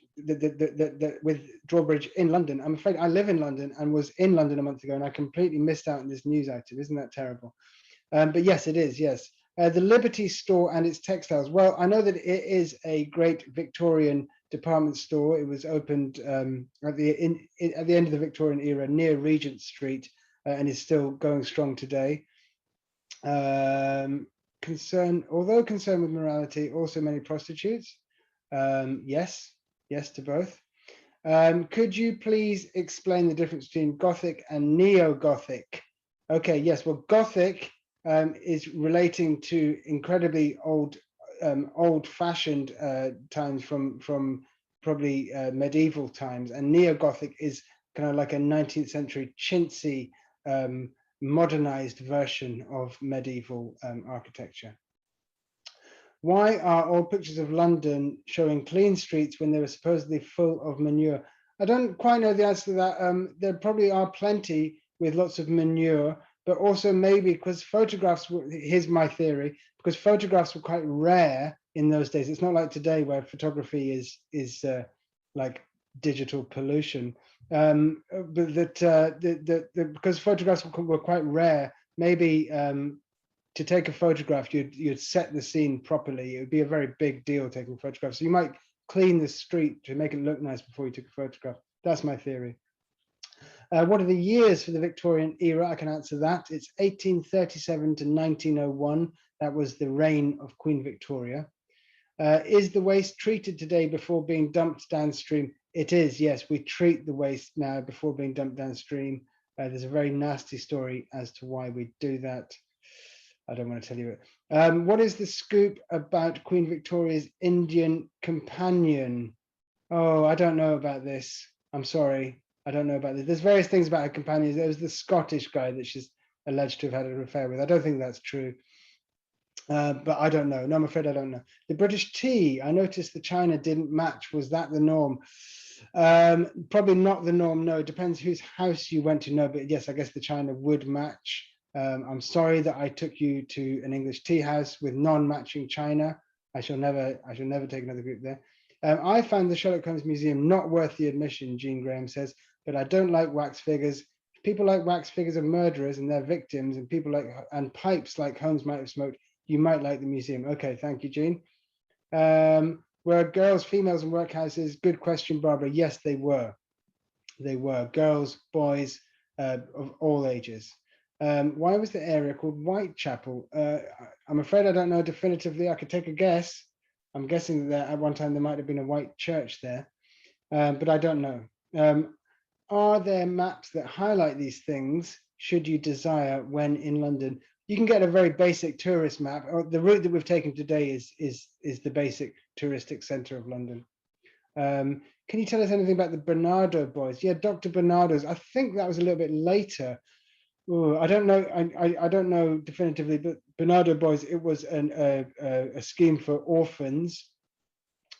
with drawbridge in London. I'm afraid I live in London and was in London a month ago, and I completely missed out on this news item. Isn't that terrible? But yes, it is. Yes, the Liberty store and its textiles. Well, I know that it is a great Victorian department store. It was opened at the end of the Victorian era near Regent Street and is still going strong today. Although concerned with morality, also many prostitutes. Yes to both. Could you please explain the difference between Gothic and Neo-Gothic? Okay, yes, well, Gothic is relating to incredibly old-fashioned times from probably medieval times, and Neo-Gothic is kind of like a 19th century chintzy modernized version of medieval architecture. Why are all pictures of London showing clean streets when they were supposedly full of manure? I don't quite know the answer to that. There probably are plenty with lots of manure, but also maybe because photographs were, here's my theory, because photographs were quite rare in those days. It's not like today where photography is like digital pollution. But because photographs were quite rare, maybe to take a photograph, you'd set the scene properly. It would be a very big deal taking photographs. So you might clean the street to make it look nice before you took a photograph. That's my theory. What are the years for the Victorian era? I can answer that. It's 1837 to 1901. That was the reign of Queen Victoria. Is the waste treated today before being dumped downstream? It is, yes. We treat the waste now before being dumped downstream. There's a very nasty story as to why we do that. I don't want to tell you it. What is the scoop about Queen Victoria's Indian companion? Oh, I don't know about this. I'm sorry. I don't know about this. There's various things about her companions. There was the Scottish guy that she's alleged to have had an affair with. I don't think that's true. But I don't know. No, I'm afraid I don't know. The British tea, I noticed the China didn't match. Was that the norm? Probably not the norm. No, it depends whose house you went to. No, but yes, I guess the China would match. I'm sorry that I took you to an English tea house with non-matching china. I shall never take another group there. I found the Sherlock Holmes Museum not worth the admission, Jean Graham says, but I don't like wax figures. If people like wax figures of murderers and their victims, and people like and pipes like Holmes might have smoked, you might like the museum. Okay, thank you, Jean. Were girls, females in workhouses? Good question, Barbara. Yes, they were. They were girls, boys of all ages. Why was the area called Whitechapel? I'm afraid I don't know definitively. I could take a guess. I'm guessing that at one time there might have been a white church there, but I don't know. Are there maps that highlight these things should you desire when in London? You can get a very basic tourist map. The route that we've taken today is the basic touristic centre of London. Can you tell us anything about the Bernardo boys? Yeah, Dr. Bernardo's. I think that was a little bit later. Oh, I don't know. I don't know definitively, but Bernardo Boys, it was a scheme for orphans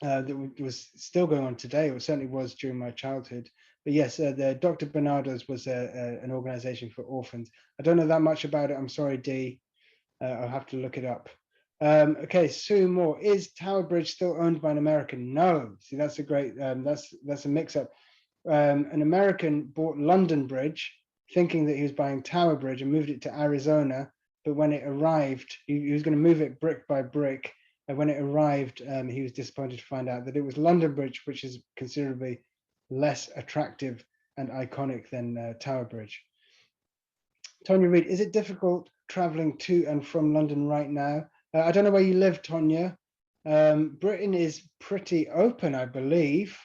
that was still going on today. It certainly was during my childhood. But yes, the Dr. Bernardo's was an organization for orphans. I don't know that much about it. I'm sorry, Dee. I'll have to look it up. Okay, Sue Moore. Is Tower Bridge still owned by an American? No. See, that's a great, that's a mix-up. An American bought London Bridge, thinking that he was buying Tower Bridge, and moved it to Arizona. But when it arrived, he was going to move it brick by brick. And when it arrived, he was disappointed to find out that it was London Bridge, which is considerably less attractive and iconic than Tower Bridge. Tonya Reid, is it difficult traveling to and from London right now? I don't know where you live, Tonya. Britain is pretty open, I believe.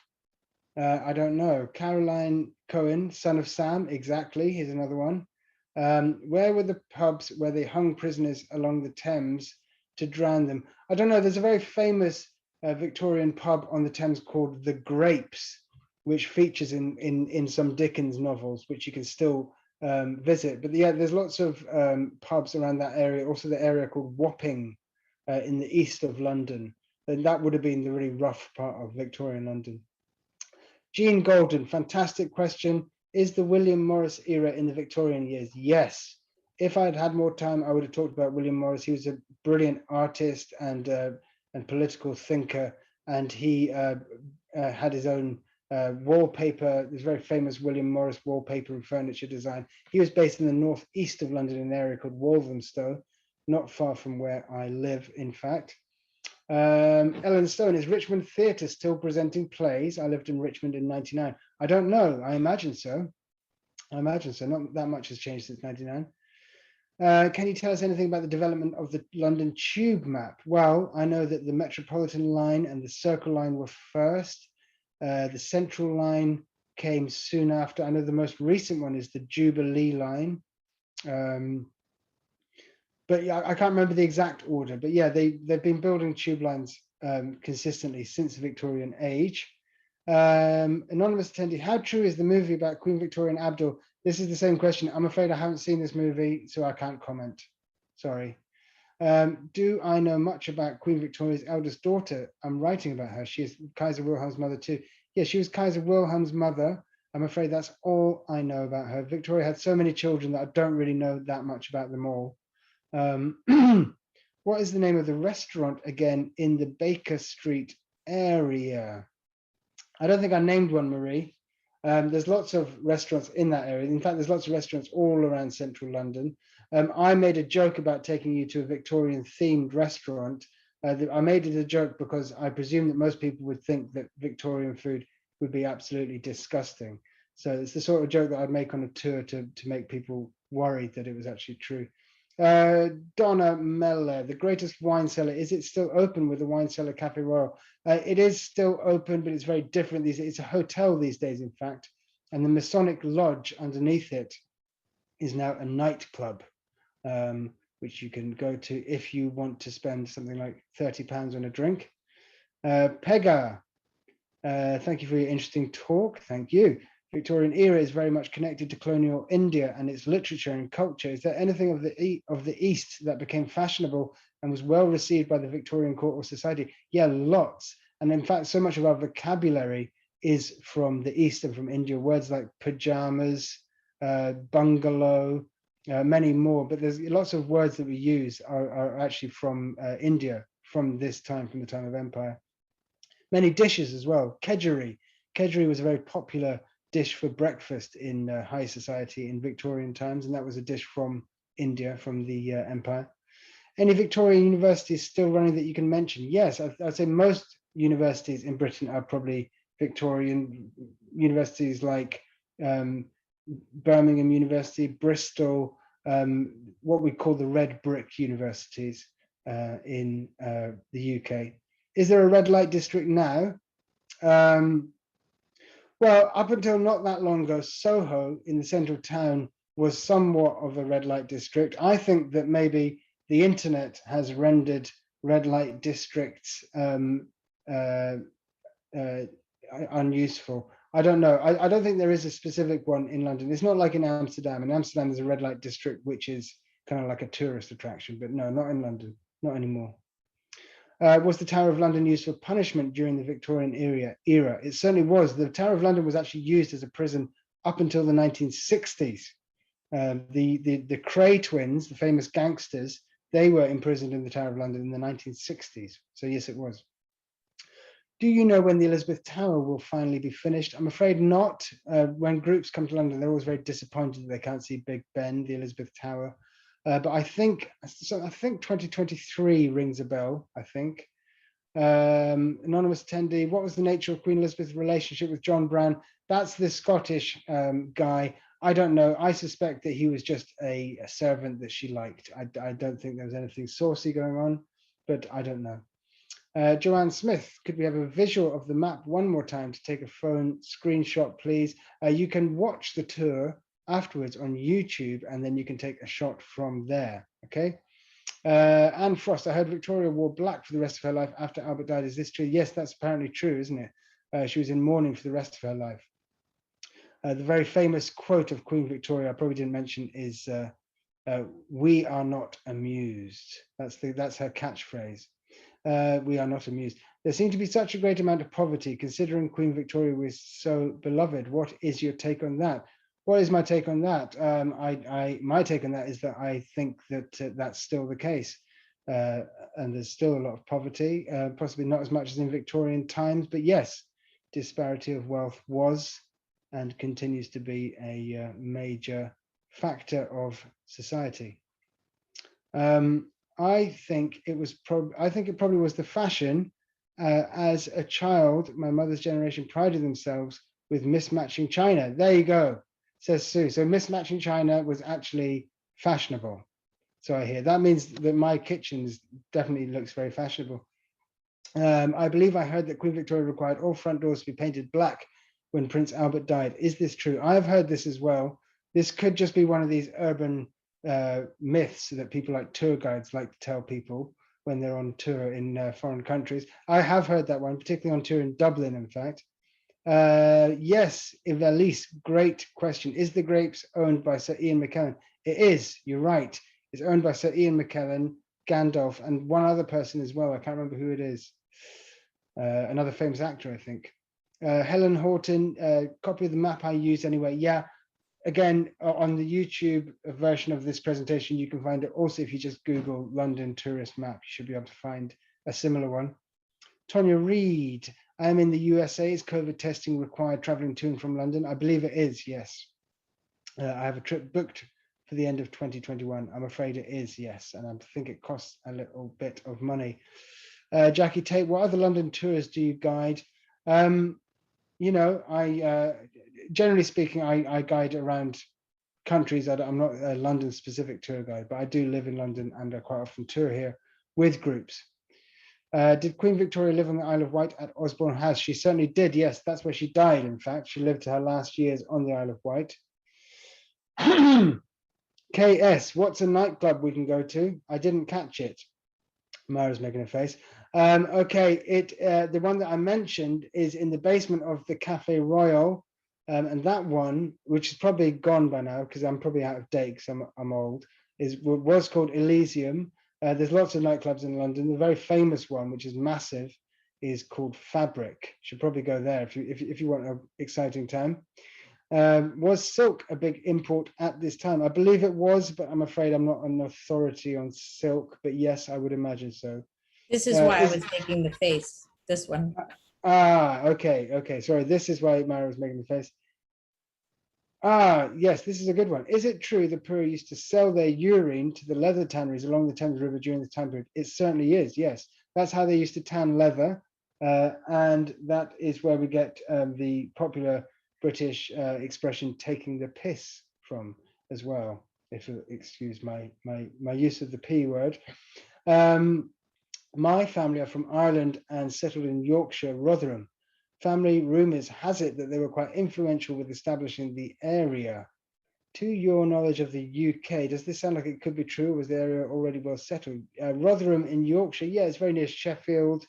I don't know. Caroline Cohen, son of Sam, exactly. Here's another one. Where were the pubs where they hung prisoners along the Thames to drown them? I don't know. There's a very famous Victorian pub on the Thames called The Grapes, which features in some Dickens novels, which you can still visit. But yeah, there's lots of pubs around that area. Also, the area called Wapping in the east of London. And that would have been the really rough part of Victorian London. Jean Golden, fantastic question. Is the William Morris era in the Victorian years? Yes. If I'd had more time, I would have talked about William Morris. He was a brilliant artist and political thinker, and he had his own wallpaper. There's very famous William Morris wallpaper and furniture design. He was based in the northeast of London in an area called Walthamstow, not far from where I live, in fact. Ellen Stone, is Richmond Theatre still presenting plays? I lived in Richmond in 99. I don't know. I imagine so. Not that much has changed since 99. Can you tell us anything about the development of the London Tube map? Well, I know that the Metropolitan line and the Circle line were first. The Central line came soon after. I know the most recent one is the Jubilee line. But yeah, I can't remember the exact order, but yeah, they've been building tube lines consistently since the Victorian age. Anonymous attendee, how true is the movie about Queen Victoria and Abdul? This is the same question. I'm afraid I haven't seen this movie, so I can't comment. Sorry. Do I know much about Queen Victoria's eldest daughter? I'm writing about her. She is Kaiser Wilhelm's mother too. Yeah, she was Kaiser Wilhelm's mother. I'm afraid that's all I know about her. Victoria had so many children that I don't really know that much about them all. What is the name of the restaurant again in the Baker Street area? I don't think I named one, Marie. There's lots of restaurants in that area. In fact, there's lots of restaurants all around central London. I made a joke about taking you to a Victorian themed restaurant. I made it a joke because I presume that most people would think that Victorian food would be absolutely disgusting. So it's the sort of joke that I'd make on a tour to make people worried that it was actually true. Donna Meller, the greatest wine cellar, is it still open with the Wine Cellar Cafe Royal? It is still open, but it's very different these days. It's a hotel these days, in fact, and the Masonic Lodge underneath it is now a nightclub, which you can go to if you want to spend something like £30 on a drink. Pega, thank you for your interesting talk. Thank you. Victorian era is very much connected to colonial India and its literature and culture. Is there anything of the East that became fashionable and was well received by the Victorian court or society? Yeah, lots. And in fact, so much of our vocabulary is from the East and from India. Words like pajamas, bungalow, many more. But there's lots of words that we use are actually from India, from this time, from the time of empire. Many dishes as well. Kedgeree. Kedgeree was a very popular dish for breakfast in high society in Victorian times, and that was a dish from India, from the empire. Any Victorian universities still running that you can mention? Yes, I'd say most universities in Britain are probably Victorian universities, like Birmingham University, Bristol, what we call the red brick universities in the UK. Is there a red light district now? Well, up until not that long ago, Soho in the centre of town was somewhat of a red light district. I think that maybe the internet has rendered red light districts unuseful. I don't know. I don't think there is a specific one in London. It's not like in Amsterdam. In Amsterdam, there's a red light district, which is kind of like a tourist attraction, but no, not in London, not anymore. Was the Tower of London used for punishment during the Victorian era? It certainly was. The Tower of London was actually used as a prison up until the 1960s. The Cray twins, the famous gangsters, they were imprisoned in the Tower of London in the 1960s. So yes, it was. Do you know when the Elizabeth Tower will finally be finished? I'm afraid not. When groups come to London, they're always very disappointed that they can't see Big Ben, the Elizabeth Tower. But I think 2023 rings a bell, I think. Anonymous attendee, what was the nature of Queen Elizabeth's relationship with John Brown? That's the Scottish guy. I don't know. I suspect that he was just a servant that she liked. I don't think there was anything saucy going on, but I don't know. Joanne Smith, could we have a visual of the map one more time to take a phone screenshot, please? You can watch the tour afterwards on YouTube, and then you can take a shot from there, okay? Anne Frost, I heard Victoria wore black for the rest of her life after Albert died. Is this true? Yes, that's apparently true, isn't it? She was in mourning for the rest of her life. The very famous quote of Queen Victoria, I probably didn't mention, is "We are not amused." That's her catchphrase. We are not amused. There seemed to be such a great amount of poverty, considering Queen Victoria was so beloved. What is your take on that? What is my take on that? My take on that is that I think that that's still the case, and there's still a lot of poverty, possibly not as much as in Victorian times, but yes, disparity of wealth was and continues to be a major factor of society. I think it probably was the fashion. As a child, my mother's generation prided themselves with mismatching china. There you go, says Sue. So mismatching china was actually fashionable. So I hear that means that my kitchen definitely looks very fashionable. I believe I heard that Queen Victoria required all front doors to be painted black when Prince Albert died. Is this true? I have heard this as well. This could just be one of these urban myths that people like tour guides like to tell people when they're on tour in foreign countries. I have heard that one, particularly on tour in Dublin, in fact. Yes, Evelise, great question. Is the grapes owned by Sir Ian McKellen? It is, you're right. It's owned by Sir Ian McKellen, Gandalf, and one other person as well. I can't remember who it is. Another famous actor, I think. Helen Horton, copy of the map I used anyway. Yeah, again, on the YouTube version of this presentation, you can find it. Also, if you just Google London tourist map, you should be able to find a similar one. Tonya Reed, I am in the USA. Is COVID testing required traveling to and from London? I believe it is, yes. I have a trip booked for the end of 2021. I'm afraid it is, yes. And I think it costs a little bit of money. Jackie Tate, what other London tours do you guide? You know, generally speaking, I guide around countries. I'm not a London specific tour guide, but I do live in London and I quite often tour here with groups. Did Queen Victoria live on the Isle of Wight at Osborne House? She certainly did, yes. That's where she died, in fact. She lived her last years on the Isle of Wight. KS, what's a nightclub we can go to? I didn't catch it. Mara's making a face. Okay, the one that I mentioned is in the basement of the Cafe Royal, and that one, which is probably gone by now because I'm probably out of date because I'm old, was called Elysium. There's lots of nightclubs in London. The very famous one, which is massive, is called Fabric. You should probably go there if you want an exciting time. Was silk a big import at this time? I believe it was, but I'm afraid I'm not an authority on silk. But yes, I would imagine so. This is why I was making the face. This one. Okay. Sorry, this is why Mara was making the face. Yes, this is a good one. Is it true the poor used to sell their urine to the leather tanneries along the Thames River during the time period? It certainly is, yes. That's how they used to tan leather. And that is where we get the popular British expression taking the piss from as well, if you'll excuse my use of the P word. My family are from Ireland and settled in Yorkshire, Rotherham. Family rumours has it that they were quite influential with establishing the area. To your knowledge of the UK, does this sound like it could be true? Was the area already well settled? Rotherham in Yorkshire, yeah, it's very near Sheffield.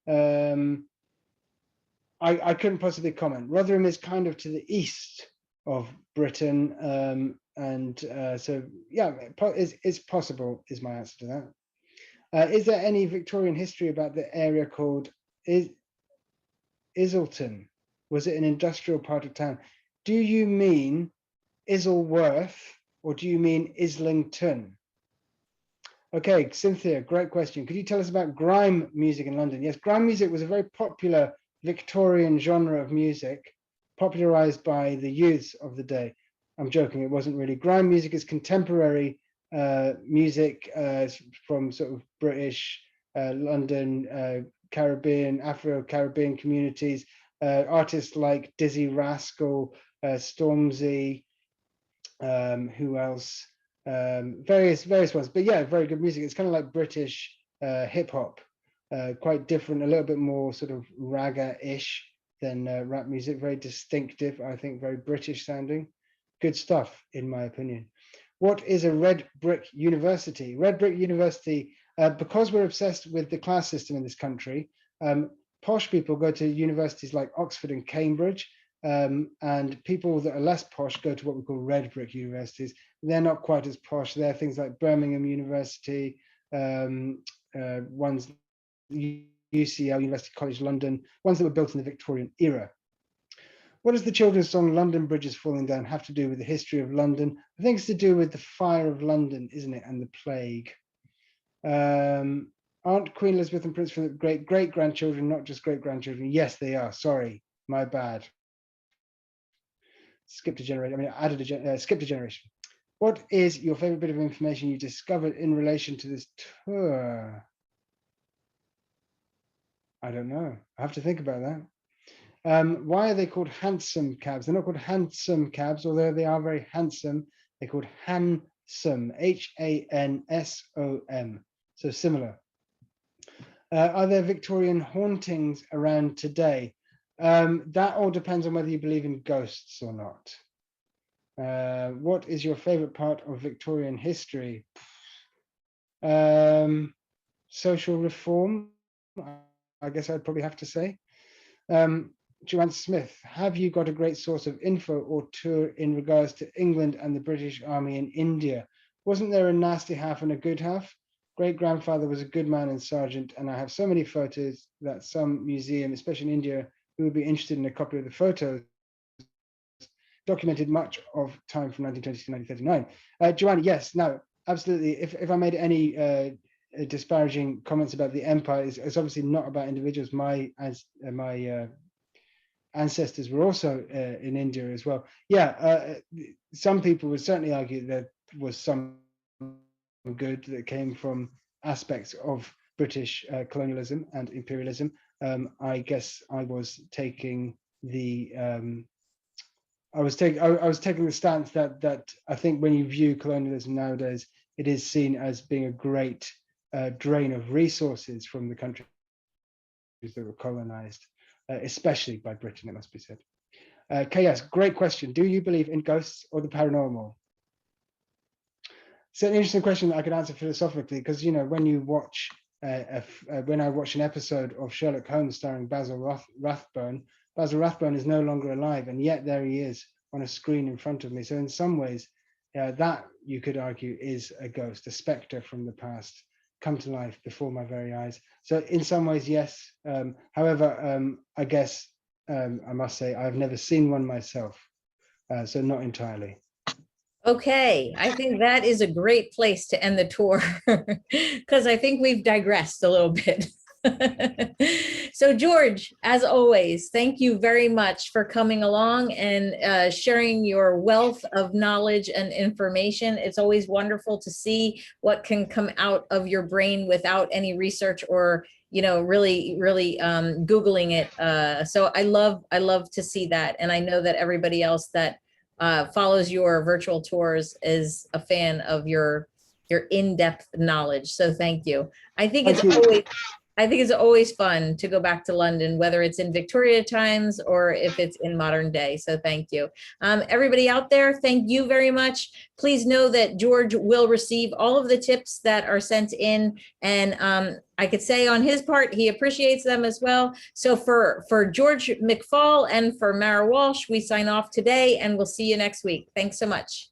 I I couldn't possibly comment. Rotherham is kind of to the east of Britain, so yeah, it's possible is my answer to that. Is there any Victorian history about the area called Islington? Was it an industrial part of town? Do you mean Isleworth or do you mean Islington? Okay, Cynthia, great question. Could you tell us about grime music in London? Yes, grime music was a very popular Victorian genre of music, popularized by the youths of the day. I'm joking, it wasn't really. Grime music is contemporary music from sort of British, London, Caribbean, Afro-Caribbean communities. Artists like Dizzy Rascal, Stormzy, who else? Various ones, but yeah, very good music. It's kind of like British hip hop, quite different, a little bit more sort of ragga-ish than rap music. Very distinctive, I think, very British sounding. Good stuff, in my opinion. What is a red brick university? Red brick university, because we're obsessed with the class system in this country, posh people go to universities like Oxford and Cambridge, and people that are less posh go to what we call red brick universities. They're not quite as posh. They're things like Birmingham University, ones UCL, University College London, ones that were built in the Victorian era. What does the children's song London Bridge is Falling Down have to do with the history of London? I think it's to do with the fire of London, isn't it, and the plague. Aren't Queen Elizabeth and Prince Philip great-grandchildren, not just great-grandchildren? Yes, they are. Sorry, my bad. Skipped a generation. I mean, skipped a generation. What is your favorite bit of information you discovered in relation to this tour? I don't know. I have to think about that. Why are they called hansom cabs? They're not called handsome cabs, although they are very handsome. They're called hansom, Hansom, so similar. Are there Victorian hauntings around today? That all depends on whether you believe in ghosts or not. What is your favorite part of Victorian history? Social reform, I guess I'd probably have to say. Joanne Smith, have you got a great source of info or tour in regards to England and the British Army in India? Wasn't there a nasty half and a good half? Great-grandfather was a good man and sergeant, and I have so many photos that some museum, especially in India, who would be interested in a copy of the photos, documented much of time from 1920 to 1939. Joanna, yes, no, absolutely. If I made any disparaging comments about the empire, it's obviously not about individuals. My ancestors were also in India as well. Yeah, some people would certainly argue there was some good that came from aspects of British colonialism and imperialism. I guess I was taking the I was taking the stance that I think when you view colonialism nowadays, it is seen as being a great drain of resources from the countries that were colonized, especially by Britain, it must be said. KS, great question. Do you believe in ghosts or the paranormal? It's an interesting question that I could answer philosophically, because, you know, when you watch, when I watch an episode of Sherlock Holmes starring Basil Rathbone is no longer alive, and yet there he is on a screen in front of me. So in some ways, that you could argue is a ghost, a spectre from the past, come to life before my very eyes. So in some ways, yes. However, I guess I must say I've never seen one myself, so not entirely. Okay, I think that is a great place to end the tour because I think we've digressed a little bit. So George, as always, thank you very much for coming along and sharing your wealth of knowledge and information. It's always wonderful to see what can come out of your brain without any research or, you know, really Googling it. So I love to see that. And I know that everybody else that follows your virtual tours is a fan of your in-depth knowledge. So thank you. I think it's always I think it's always fun to go back to London, whether it's in Victoria times or if it's in modern day. So thank you. Everybody out there, thank you very much. Please know that George will receive all of the tips that are sent in. And I could say on his part, he appreciates them as well. So for George McFall and for Mara Walsh, we sign off today and we'll see you next week. Thanks so much.